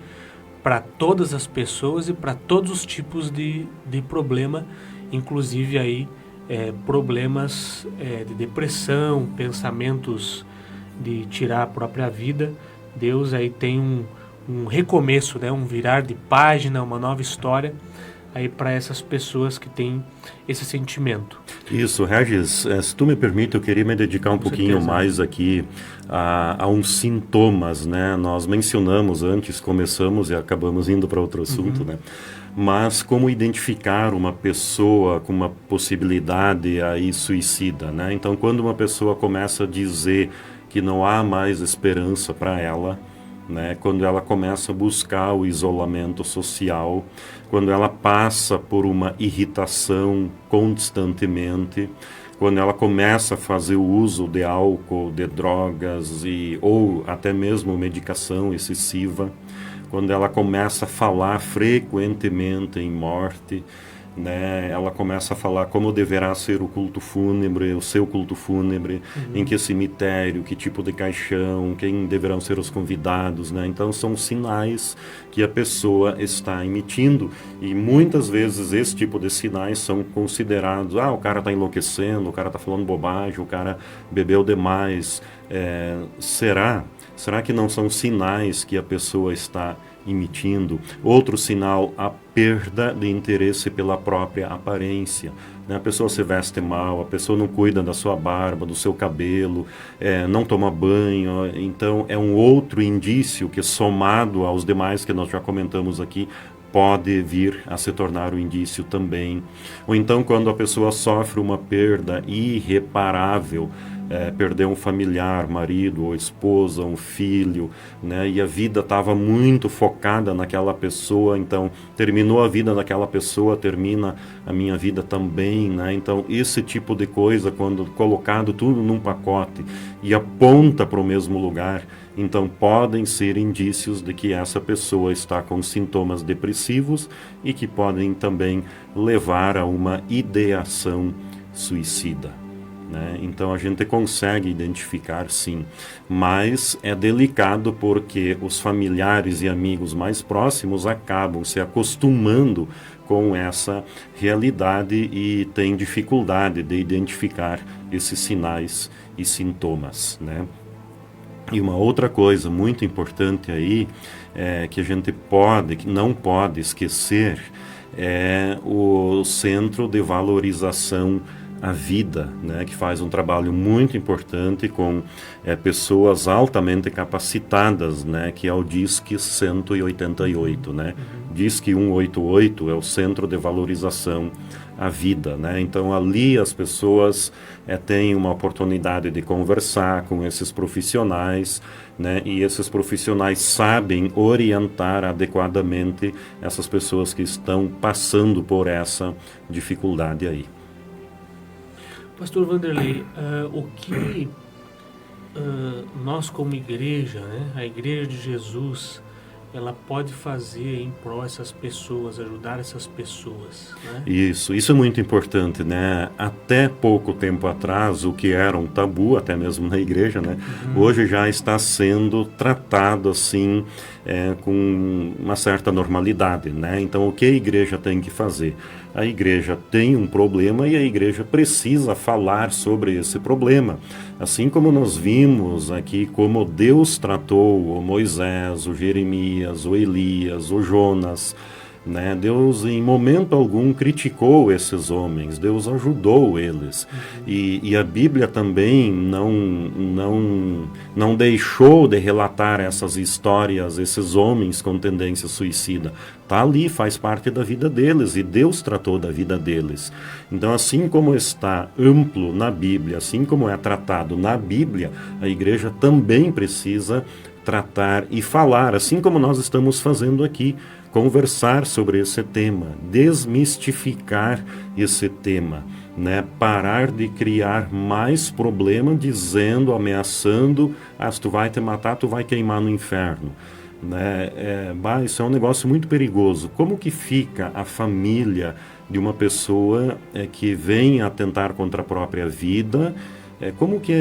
Speaker 1: para todas as pessoas e para todos os tipos de problema, inclusive aí problemas de depressão, pensamentos de tirar a própria vida. Deus aí tem um recomeço, né? Um virar de página, uma nova história aí para essas pessoas que têm esse sentimento.
Speaker 2: Isso, Regis, se tu me permite, eu queria me dedicar um pouquinho mais aqui a uns sintomas, né? Nós mencionamos antes, começamos e acabamos indo para outro assunto, né? Mas como identificar uma pessoa com uma possibilidade aí suicida, né? Então, quando uma pessoa começa a dizer que não há mais esperança para ela, né? Quando ela começa a buscar o isolamento social, quando ela passa por uma irritação constantemente, quando ela começa a fazer o uso de álcool, de drogas ou até mesmo medicação excessiva, quando ela começa a falar frequentemente em morte, né? Ela começa a falar como deverá ser o culto fúnebre, o seu culto fúnebre, em que cemitério, que tipo de caixão, quem deverão ser os convidados, né? Então são sinais que a pessoa está emitindo e muitas vezes esse tipo de sinais são considerados, o cara está enlouquecendo, o cara está falando bobagem, o cara bebeu demais. Será que não são sinais que a pessoa está emitindo? Outro sinal, a perda de interesse pela própria aparência, né? A pessoa se veste mal, a pessoa não cuida da sua barba, do seu cabelo, não toma banho. Então é um outro indício que, somado aos demais que nós já comentamos aqui, pode vir a se tornar um indício também. Ou então quando a pessoa sofre uma perda irreparável, perdeu um familiar, marido ou esposa, um filho, né? E a vida estava muito focada naquela pessoa, então terminou a vida daquela pessoa, termina a minha vida também, né? Então esse tipo de coisa, quando colocado tudo num pacote e aponta para o mesmo lugar, então podem ser indícios de que essa pessoa está com sintomas depressivos e que podem também levar a uma ideação suicida, né? Então a gente consegue identificar, sim, mas é delicado porque os familiares e amigos mais próximos acabam se acostumando com essa realidade e têm dificuldade de identificar esses sinais e sintomas, né? E uma outra coisa muito importante aí, que a gente que não pode esquecer, é o centro de valorização a Vida, né, que faz um trabalho muito importante com pessoas altamente capacitadas, né, que é o DISC 188, né? DISC 188 é o Centro de Valorização à Vida, né? Então ali as pessoas têm uma oportunidade de conversar com esses profissionais, né? E esses profissionais sabem orientar adequadamente essas pessoas que estão passando por essa dificuldade aí.
Speaker 1: Pastor Vanderlei, o que nós como igreja, né, a Igreja de Jesus, ela pode fazer em prol dessas pessoas, ajudar essas pessoas, né?
Speaker 2: Isso é muito importante, né? Até pouco tempo atrás, o que era um tabu, até mesmo na igreja, né? Hoje já está sendo tratado assim, com uma certa normalidade, né? Então, o que a igreja tem que fazer? A igreja tem um problema e a igreja precisa falar sobre esse problema. Assim como nós vimos aqui como Deus tratou o Moisés, o Jeremias, o Elias, o Jonas, né? Deus em momento algum criticou esses homens, Deus ajudou eles. E a Bíblia também não deixou de relatar essas histórias, esses homens com tendência suicida. Está ali, faz parte da vida deles, e Deus tratou da vida deles. Então, assim como está amplo na Bíblia, assim como é tratado na Bíblia, a igreja também precisa tratar e falar, assim como nós estamos fazendo aqui, conversar sobre esse tema, desmistificar esse tema, né? Parar de criar mais problema dizendo, ameaçando, se tu vai te matar, tu vai queimar no inferno. Né? Isso é um negócio muito perigoso. Como que fica a família de uma pessoa que vem atentar contra a própria vida? Como que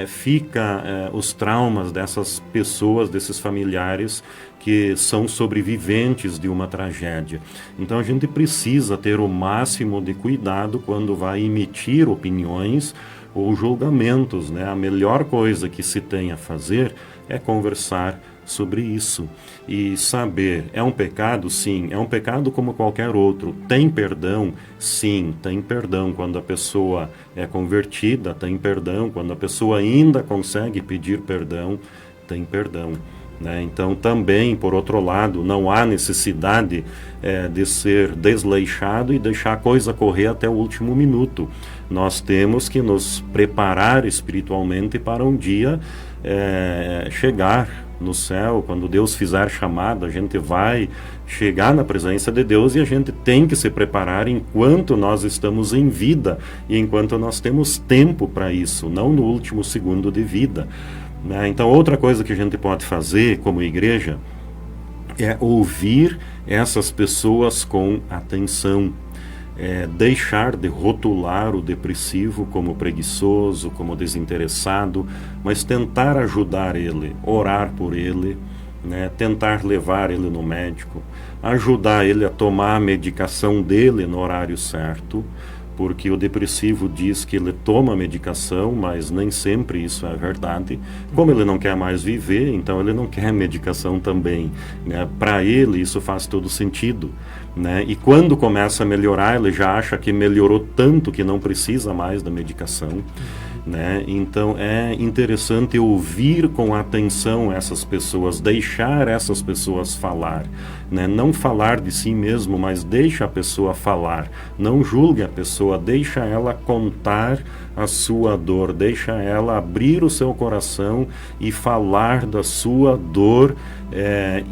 Speaker 2: fica os traumas dessas pessoas, desses familiares que são sobreviventes de uma tragédia? Então a gente precisa ter o máximo de cuidado quando vai emitir opiniões ou julgamentos, né? A melhor coisa que se tem a fazer é conversar sobre isso e saber, é um pecado? Sim, é um pecado como qualquer outro. Tem perdão? Sim, tem perdão quando a pessoa é convertida, tem perdão quando a pessoa ainda consegue pedir perdão, tem perdão, né? Então também, por outro lado, não há necessidade de ser desleixado e deixar a coisa correr até o último minuto. Nós temos que nos preparar espiritualmente para um dia chegar no céu. Quando Deus fizer chamada, a gente vai chegar na presença de Deus e a gente tem que se preparar enquanto nós estamos em vida e enquanto nós temos tempo para isso, não no último segundo de vida, né? Então, outra coisa que a gente pode fazer como igreja é ouvir essas pessoas com atenção. Deixar de rotular o depressivo como preguiçoso, como desinteressado, mas tentar ajudar ele, orar por ele, né? Tentar levar ele no médico, ajudar ele a tomar a medicação dele no horário certo, porque o depressivo diz que ele toma medicação, mas nem sempre isso é verdade. Como ele não quer mais viver, então ele não quer medicação também, né? Para ele isso faz todo sentido, né? E quando começa a melhorar, ele já acha que melhorou tanto que não precisa mais da medicação, né? Então é interessante ouvir com atenção essas pessoas, deixar essas pessoas falar, né? Não falar de si mesmo, mas deixa a pessoa falar, não julgue a pessoa, deixa ela contar a sua dor, deixa ela abrir o seu coração e falar da sua dor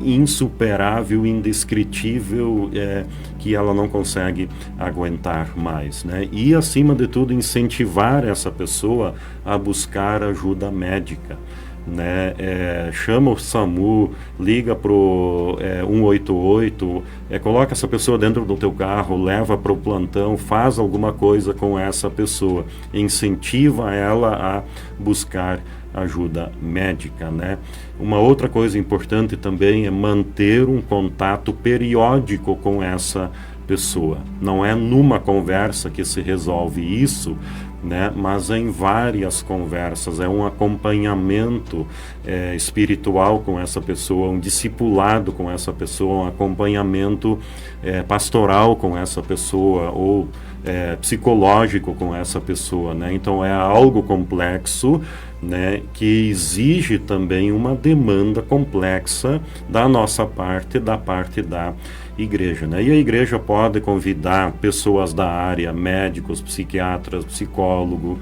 Speaker 2: insuperável, indescritível, que ela não consegue aguentar mais, né? E acima de tudo incentivar essa pessoa a buscar ajuda médica, né? Chama o SAMU, liga pro 188, coloca essa pessoa dentro do teu carro, leva para o plantão, faz alguma coisa com essa pessoa, incentiva ela a buscar ajuda médica, né? Uma outra coisa importante também é manter um contato periódico com essa pessoa. Não é numa conversa que se resolve isso, né? Mas em várias conversas, é um acompanhamento espiritual com essa pessoa, um discipulado com essa pessoa, um acompanhamento pastoral com essa pessoa, ou psicológico com essa pessoa, né? Então é algo complexo, né, que exige também uma demanda complexa da nossa parte, da parte da igreja, né? E a igreja pode convidar pessoas da área, médicos, psiquiatras, psicólogo,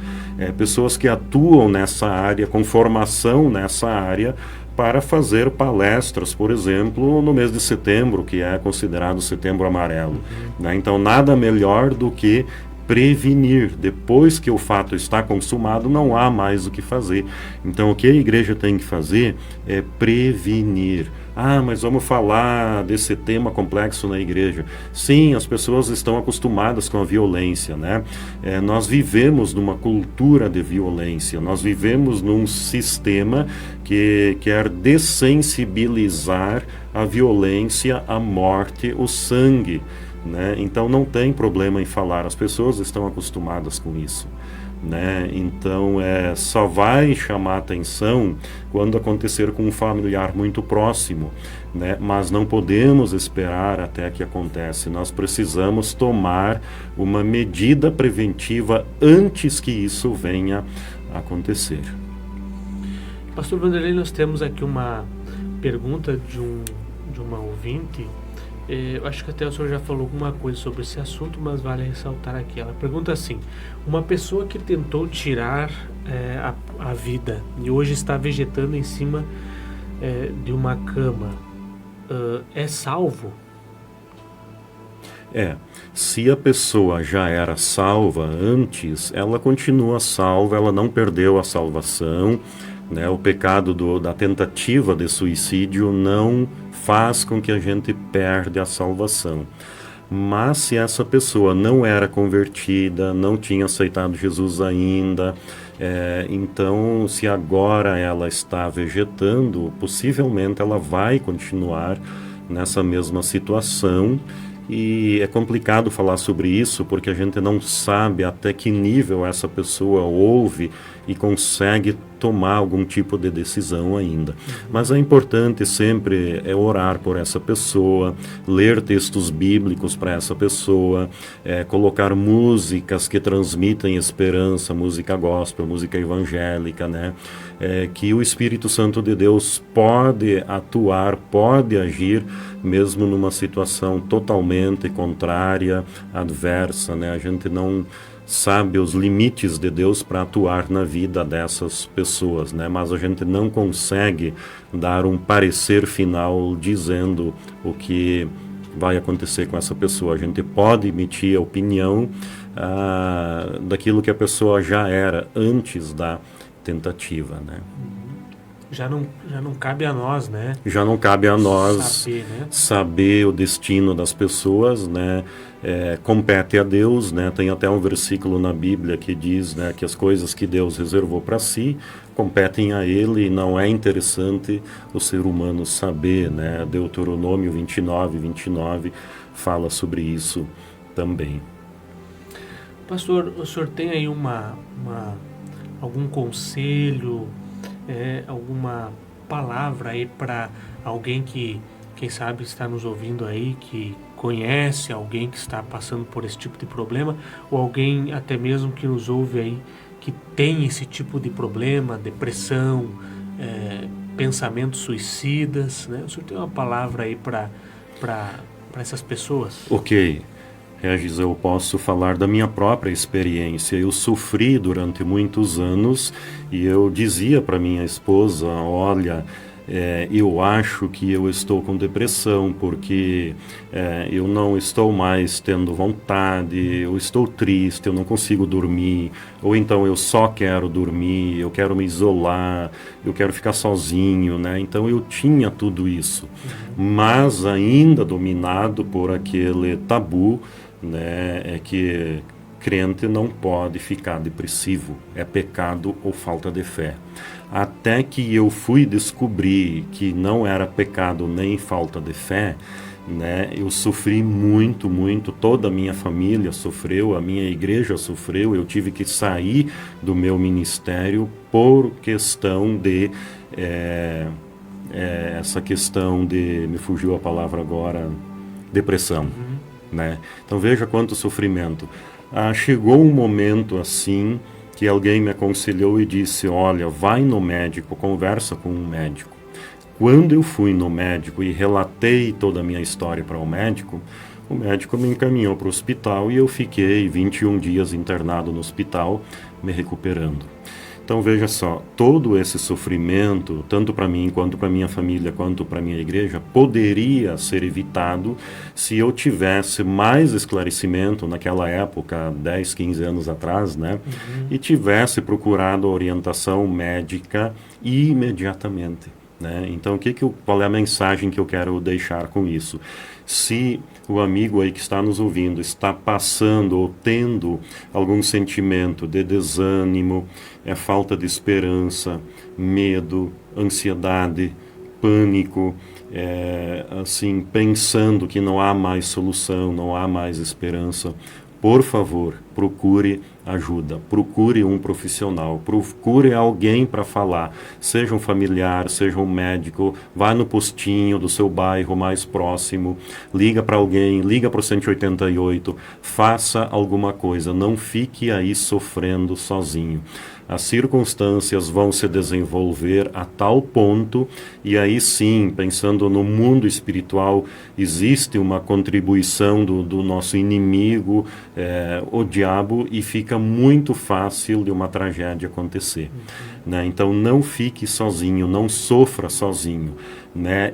Speaker 2: pessoas que atuam nessa área, com formação nessa área, para fazer palestras, por exemplo, no mês de setembro, que é considerado Setembro Amarelo, né? Então nada melhor do que prevenir. Depois que o fato está consumado, não há mais o que fazer. Então, o que a igreja tem que fazer é prevenir. Ah, mas vamos falar desse tema complexo na igreja. Sim, as pessoas estão acostumadas com a violência, né? Nós vivemos numa cultura de violência, nós vivemos num sistema que quer dessensibilizar a violência, a morte, o sangue, né? Então não tem problema em falar, as pessoas estão acostumadas com isso, né? Então só vai chamar atenção quando acontecer com um familiar muito próximo, né? Mas não podemos esperar até que acontece, nós precisamos tomar uma medida preventiva antes que isso venha a acontecer.
Speaker 1: Pastor Vanderlei, nós temos aqui uma pergunta de uma ouvinte. Eu acho que até o senhor já falou alguma coisa sobre esse assunto, mas vale ressaltar aqui. Ela pergunta assim: uma pessoa que tentou tirar a vida e hoje está vegetando em cima de uma cama, é salvo?
Speaker 2: Se a pessoa já era salva antes, ela continua salva, ela não perdeu a salvação, né? O pecado da tentativa de suicídio não faz com que a gente perde a salvação. Mas se essa pessoa não era convertida, não tinha aceitado Jesus ainda, então se agora ela está vegetando, possivelmente ela vai continuar nessa mesma situação. E é complicado falar sobre isso porque a gente não sabe até que nível essa pessoa ouve e consegue tomar algum tipo de decisão ainda. Mas é importante sempre orar por essa pessoa, ler textos bíblicos para essa pessoa, colocar músicas que transmitem esperança, música gospel, música evangélica, né? Que o Espírito Santo de Deus pode atuar, pode agir, mesmo numa situação totalmente contrária, adversa, né? A gente não sabe os limites de Deus para atuar na vida dessas pessoas, né? Mas a gente não consegue dar um parecer final dizendo o que vai acontecer com essa pessoa. A gente pode emitir a opinião daquilo que a pessoa já era antes da tentativa, né?
Speaker 1: Já não cabe a nós, né?
Speaker 2: Já não cabe a nós saber o destino das pessoas, né? Compete a Deus, né? Tem até um versículo na Bíblia que diz, né, que as coisas que Deus reservou para si competem a Ele, e não é interessante o ser humano saber, né? Deuteronômio 29 fala sobre isso também.
Speaker 1: Pastor, o senhor tem aí algum conselho, alguma palavra aí para alguém que, quem sabe, está nos ouvindo aí, que conhece alguém que está passando por esse tipo de problema, ou alguém até mesmo que nos ouve aí, que tem esse tipo de problema, depressão, pensamentos suicidas, né? O senhor tem uma palavra aí para essas pessoas?
Speaker 2: Ok. Regis, eu posso falar da minha própria experiência. Eu sofri durante muitos anos e eu dizia para minha esposa, olha, eu acho que eu estou com depressão porque eu não estou mais tendo vontade, eu estou triste, eu não consigo dormir, ou então eu só quero dormir, eu quero me isolar, eu quero ficar sozinho, né? Então eu tinha tudo isso, mas ainda dominado por aquele tabu, né? É que crente não pode ficar depressivo, é pecado ou falta de fé. Até que eu fui descobrir que não era pecado nem falta de fé, né? Eu sofri muito, muito, toda a minha família sofreu, a minha igreja sofreu, eu tive que sair do meu ministério por questão de, essa questão de, me fugiu a palavra agora, depressão, né? Então veja quanto sofrimento. Chegou um momento assim, que alguém me aconselhou e disse, olha, vai no médico, conversa com um médico. Quando eu fui no médico e relatei toda a minha história para o médico me encaminhou para o hospital e eu fiquei 21 dias internado no hospital, me recuperando. Então veja só, todo esse sofrimento, tanto para mim, quanto para minha família, quanto para minha igreja, poderia ser evitado se eu tivesse mais esclarecimento naquela época, 10, 15 anos atrás, né? E tivesse procurado orientação médica imediatamente. Né? Então, qual é a mensagem que eu quero deixar com isso? Se o amigo aí que está nos ouvindo está passando ou tendo algum sentimento de desânimo, falta de esperança, medo, ansiedade, pânico, assim, pensando que não há mais solução, não há mais esperança, por favor, procure ajuda, procure um profissional, procure alguém para falar, seja um familiar, seja um médico, vá no postinho do seu bairro mais próximo, liga para alguém, liga para o 188, faça alguma coisa, não fique aí sofrendo sozinho. As circunstâncias vão se desenvolver a tal ponto, e aí sim, pensando no mundo espiritual, existe uma contribuição do nosso inimigo, o diabo, e fica muito fácil de uma tragédia acontecer. Né? Então não fique sozinho, não sofra sozinho. Né?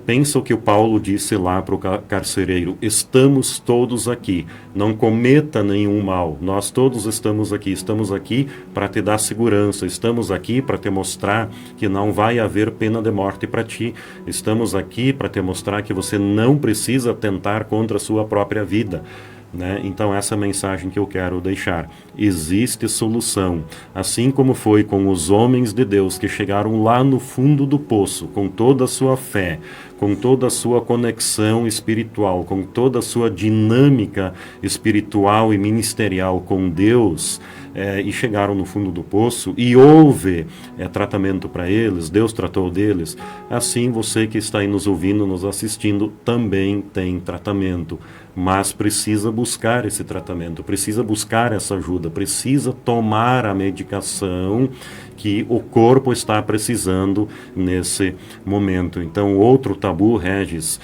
Speaker 2: Pensa o que o Paulo disse lá para o carcereiro, estamos todos aqui, não cometa nenhum mal, nós todos estamos aqui para te dar segurança, estamos aqui para te mostrar que não vai haver pena de morte para ti, estamos aqui para te mostrar que você não precisa tentar contra a sua própria vida. Né? Então essa é a mensagem que eu quero deixar. Existe solução, assim como foi com os homens de Deus que chegaram lá no fundo do poço, com toda a sua fé, com toda a sua conexão espiritual, com toda a sua dinâmica espiritual e ministerial com Deus, e chegaram no fundo do poço e houve tratamento para eles, Deus tratou deles. Assim você que está aí nos ouvindo, nos assistindo, também tem tratamento, mas precisa buscar esse tratamento, precisa buscar essa ajuda, precisa tomar a medicação que o corpo está precisando nesse momento. Então, outro tabu, Regis,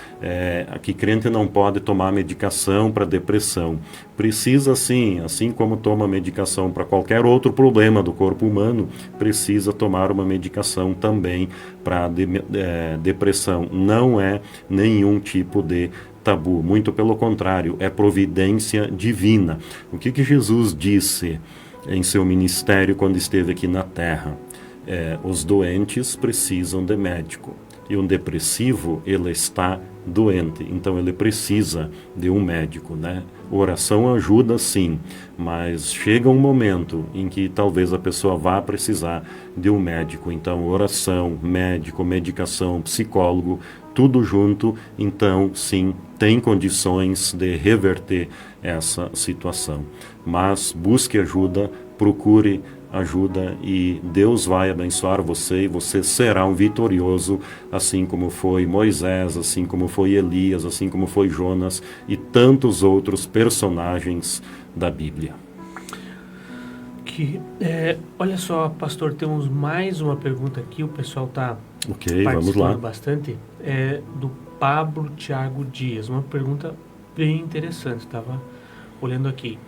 Speaker 2: que crente não pode tomar medicação para depressão. Precisa sim, assim como toma medicação para qualquer outro problema do corpo humano, precisa tomar uma medicação também para depressão. Não é nenhum tipo de tabu, muito pelo contrário, é providência divina. O que Jesus disse em seu ministério quando esteve aqui na Terra? Os doentes precisam de médico, e um depressivo, ele está doente, então ele precisa de um médico, né? Oração ajuda sim, mas chega um momento em que talvez a pessoa vá precisar de um médico. Então oração, médico, medicação, psicólogo, tudo junto, então sim, tem condições de reverter essa situação. Mas busque ajuda, procure ajuda, e Deus vai abençoar você, e você será um vitorioso, assim como foi Moisés, assim como foi Elias, assim como foi Jonas e tantos outros personagens da Bíblia.
Speaker 1: Olha só, pastor, temos mais uma pergunta aqui, o pessoal está
Speaker 2: vamos lá.
Speaker 1: Bastante, do Pablo Thiago Dias, uma pergunta bem interessante, estava olhando aqui.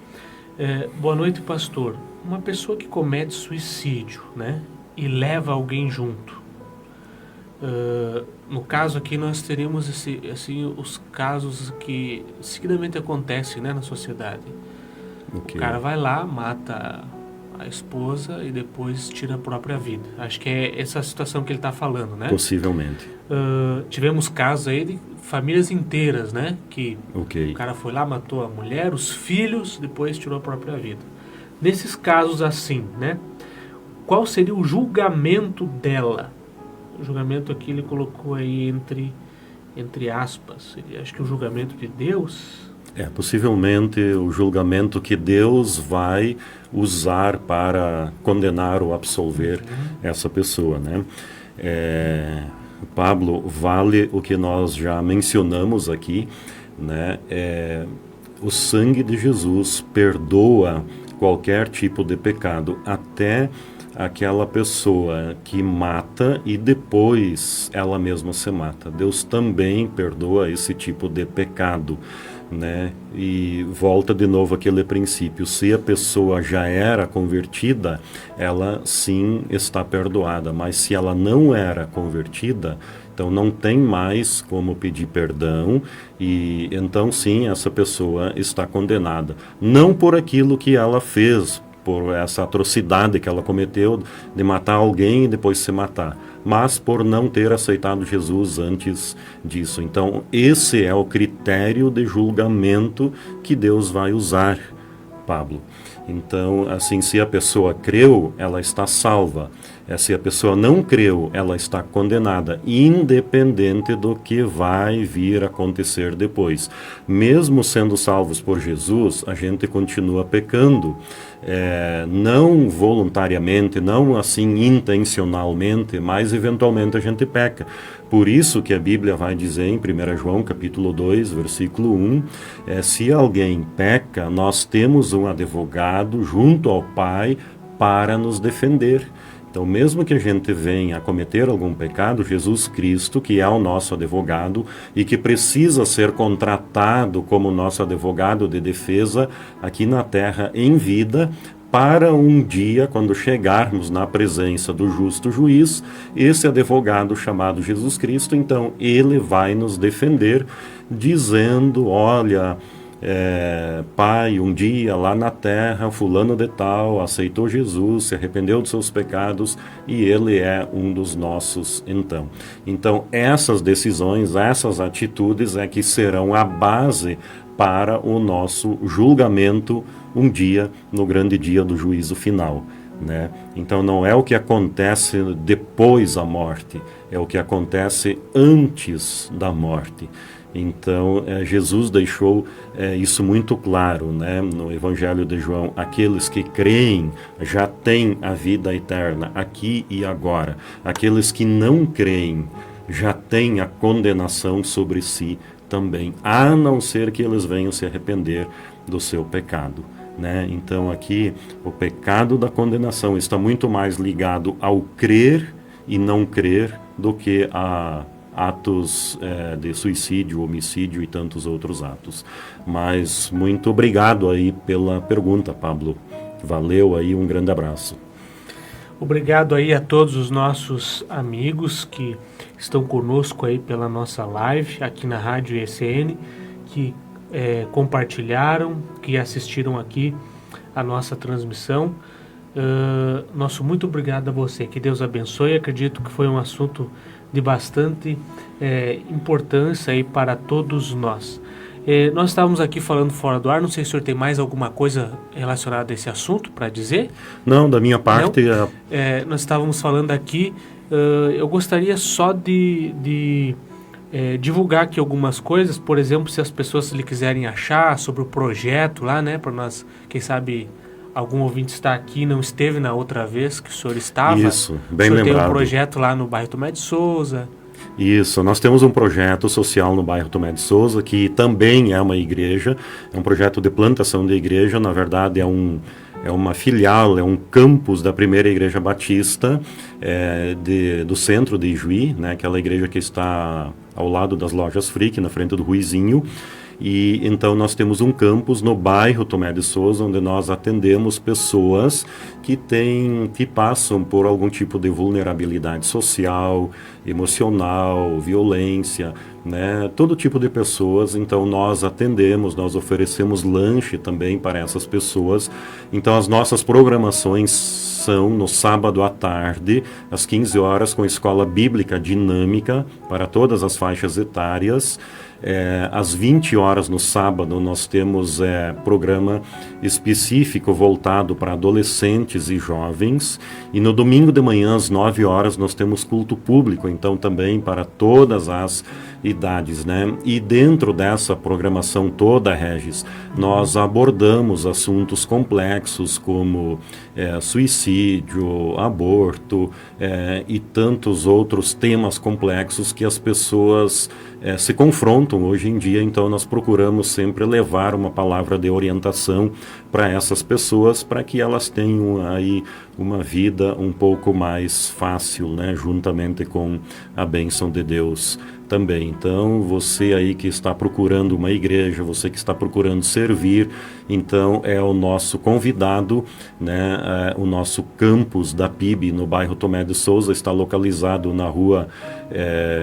Speaker 1: Boa noite, pastor. Uma pessoa que comete suicídio, né, e leva alguém junto. No caso aqui nós teríamos os casos que seguidamente acontecem, né, na sociedade. O cara vai lá, mata a esposa e depois tira a própria vida. Acho que é essa situação que ele está falando, né?
Speaker 2: Possivelmente.
Speaker 1: Tivemos casos aí de famílias inteiras, né? Que o cara foi lá, matou a mulher, os filhos, depois tirou a própria vida. Nesses casos assim, né? Qual seria o julgamento dela? O julgamento aqui ele colocou aí entre entre aspas, seria, acho que o julgamento de Deus.
Speaker 2: Possivelmente o julgamento que Deus vai usar para condenar ou absolver essa pessoa, né? Pablo, vale o que nós já mencionamos aqui, né? O sangue de Jesus perdoa qualquer tipo de pecado, até aquela pessoa que mata e depois ela mesma se mata. Deus também perdoa esse tipo de pecado, né? E volta de novo aquele princípio: se a pessoa já era convertida, ela sim está perdoada, mas se ela não era convertida, então não tem mais como pedir perdão, e então sim, essa pessoa está condenada, não por aquilo que ela fez, por essa atrocidade que ela cometeu de matar alguém e depois se matar, mas por não ter aceitado Jesus antes disso. Então, esse é o critério de julgamento que Deus vai usar, Pablo. Então, assim, se a pessoa creu, ela está salva. Se a pessoa não creu, ela está condenada, independente do que vai vir a acontecer depois. Mesmo sendo salvos por Jesus, a gente continua pecando. Não voluntariamente, não assim intencionalmente, mas eventualmente a gente peca. Por isso que a Bíblia vai dizer em 1 João capítulo 2, versículo 1, se alguém peca, nós temos um advogado junto ao Pai para nos defender. Então, mesmo que a gente venha a cometer algum pecado, Jesus Cristo, que é o nosso advogado e que precisa ser contratado como nosso advogado de defesa aqui na terra em vida, para um dia, quando chegarmos na presença do justo juiz, esse advogado chamado Jesus Cristo, então ele vai nos defender, dizendo: olha, pai, um dia lá na terra, fulano de tal aceitou Jesus, se arrependeu dos seus pecados e ele é um dos nossos então. Então essas decisões, essas atitudes é que serão a base para o nosso julgamento um dia, no grande dia do juízo final, né? Então não é o que acontece depois da morte, é o que acontece antes da morte. Então, Jesus deixou isso muito claro, né? No Evangelho de João: aqueles que creem já têm a vida eterna, aqui e agora. Aqueles que não creem já têm a condenação sobre si também, a não ser que eles venham se arrepender do seu pecado, né? Então, aqui, o pecado da condenação está muito mais ligado ao crer e não crer do que a atos de suicídio, homicídio e tantos outros atos. Mas muito obrigado aí pela pergunta, Pablo. Valeu aí, um grande abraço.
Speaker 1: Obrigado aí a todos os nossos amigos que estão conosco aí pela nossa live aqui na Rádio ECN, que compartilharam, que assistiram aqui a nossa transmissão. Nosso muito obrigado a você, que Deus abençoe. Acredito que foi um assunto de bastante importância aí para todos nós. Nós estávamos aqui falando fora do ar, não sei se o senhor tem mais alguma coisa relacionada a esse assunto para dizer?
Speaker 2: Não, da minha parte...
Speaker 1: Nós estávamos falando aqui, eu gostaria só de divulgar aqui algumas coisas, por exemplo, se as pessoas lhe quiserem achar sobre o projeto lá, né, para nós, quem sabe... Algum ouvinte está aqui e não esteve na outra vez que o senhor estava.
Speaker 2: Isso, bem lembrado.
Speaker 1: Tem um projeto lá no bairro Tomé de Souza.
Speaker 2: Isso, nós temos um projeto social no bairro Tomé de Souza, que também é uma igreja, é um projeto de plantação de igreja, na verdade é uma filial, é um campus da primeira igreja batista do centro de Ijuí, né, aquela igreja que está ao lado das lojas Frick, na frente do Ruizinho. E então nós temos um campus no bairro Tomé de Souza, onde nós atendemos pessoas que passam por algum tipo de vulnerabilidade social, emocional, violência, né? Todo tipo de pessoas. Então nós atendemos, nós oferecemos lanche também para essas pessoas. Então as nossas programações são no sábado à tarde, às 15 horas, com escola bíblica dinâmica para todas as faixas etárias. Às 20 horas no sábado nós temos programa específico voltado para adolescentes e jovens, e no domingo de manhã às 9 horas nós temos culto público, então também para todas as idades, né? E dentro dessa programação toda, Regis, nós abordamos assuntos complexos como suicídio, aborto e tantos outros temas complexos que as pessoas se confrontam hoje em dia. Então nós procuramos sempre levar uma palavra de orientação para essas pessoas, para que elas tenham aí uma vida um pouco mais fácil, né? Juntamente com a bênção de Deus também. Então, você aí que está procurando uma igreja, você que está procurando servir, então é o nosso convidado, né? O nosso campus da PIB no bairro Tomé de Souza está localizado na rua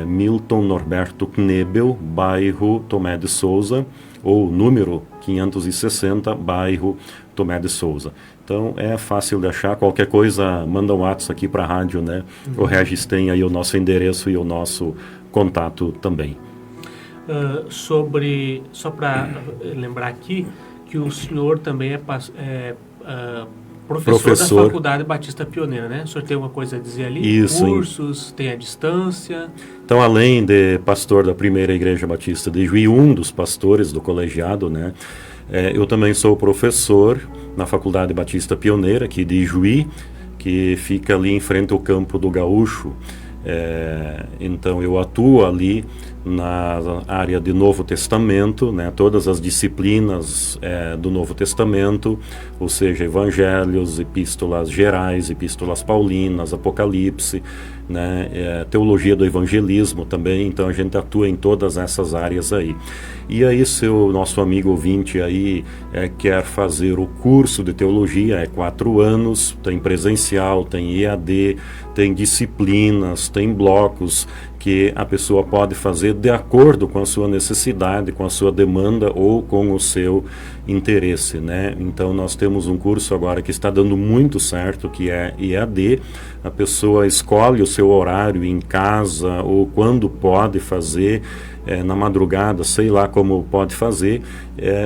Speaker 2: Milton Norberto Knebel, bairro Tomé de Souza, ou número 560, bairro Tomé de Souza. Então é fácil de achar, qualquer coisa manda um WhatsApp aqui para a rádio, né? O Regis tem aí o nosso endereço e o nosso contato também.
Speaker 1: Só para lembrar aqui que o senhor também é professor da Faculdade Batista Pioneira, né? O senhor tem alguma coisa a dizer ali?
Speaker 2: Isso.
Speaker 1: Cursos, tem a distância?
Speaker 2: Então, além de pastor da Primeira Igreja Batista de Juí, um dos pastores do colegiado, né? Eu também sou professor na Faculdade Batista Pioneira, aqui de Juí, que fica ali em frente ao Campo do Gaúcho. Então eu atuo ali na área de Novo Testamento, né, todas as disciplinas do Novo Testamento, ou seja, evangelhos, epístolas gerais, epístolas paulinas, Apocalipse, né, teologia do evangelismo também. Então a gente atua em todas essas áreas aí. E aí, se o nosso amigo ouvinte aí quer fazer o curso de teologia, 4 anos, tem presencial, tem EAD, tem disciplinas, tem blocos que a pessoa pode fazer de acordo com a sua necessidade, com a sua demanda ou com o seu interesse, né? Então nós temos um curso agora que está dando muito certo, que é EAD. A pessoa escolhe o seu horário em casa ou quando pode fazer, na madrugada, sei lá como pode fazer,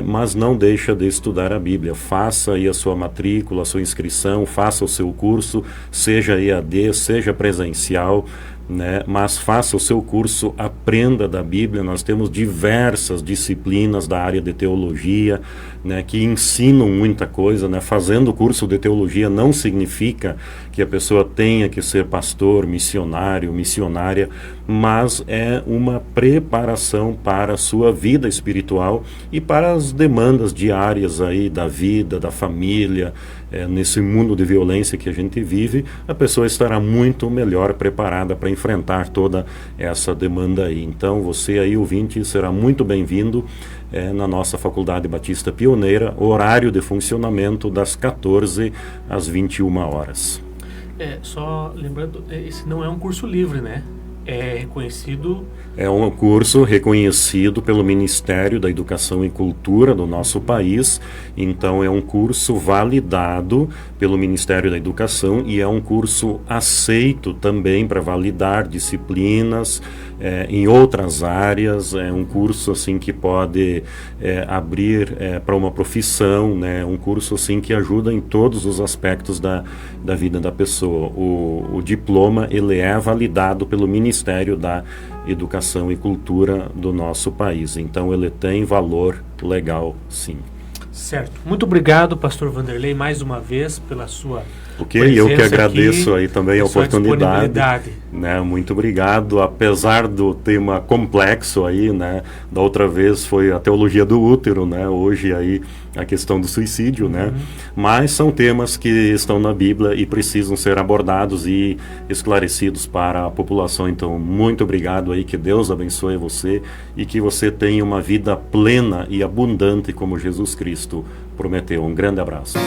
Speaker 2: mas não deixa de estudar a Bíblia. Faça aí a sua matrícula, a sua inscrição, faça o seu curso, seja EAD, seja presencial, né? Mas faça o seu curso, aprenda da Bíblia. Nós temos diversas disciplinas da área de teologia, né, que ensinam muita coisa, né? Fazendo o curso de teologia não significa que a pessoa tenha que ser pastor, missionário, missionária, mas é uma preparação para a sua vida espiritual e para as demandas diárias aí da vida, da família. Nesse mundo de violência que a gente vive, a pessoa estará muito melhor preparada para enfrentar toda essa demanda aí. Então você aí, ouvinte, será muito bem-vindo na nossa Faculdade Batista Pioneira, horário de funcionamento das 14 às 21 horas.
Speaker 1: Só lembrando, esse não é um curso livre, né? É reconhecido...
Speaker 2: É um curso reconhecido pelo Ministério da Educação e Cultura do nosso país. Então é um curso validado pelo Ministério da Educação e é um curso aceito também para validar disciplinas em outras áreas. É um curso assim que pode abrir para uma profissão, né? Um curso assim que ajuda em todos os aspectos da vida da pessoa. O diploma ele é validado pelo Ministério da Educação e Cultura do nosso país. Então ele tem valor legal, sim.
Speaker 1: Certo. Muito obrigado, pastor Vanderlei, mais uma vez pela sua presença.
Speaker 2: Eu que agradeço aí também a oportunidade.
Speaker 1: Né?
Speaker 2: Muito obrigado. Apesar do tema complexo aí, né? Da outra vez foi a teologia do útero, né? Hoje aí a questão do suicídio, né? Mas são temas que estão na Bíblia e precisam ser abordados e esclarecidos para a população. Então, muito obrigado aí, que Deus abençoe você e que você tenha uma vida plena e abundante como Jesus Cristo prometeu. Um grande abraço.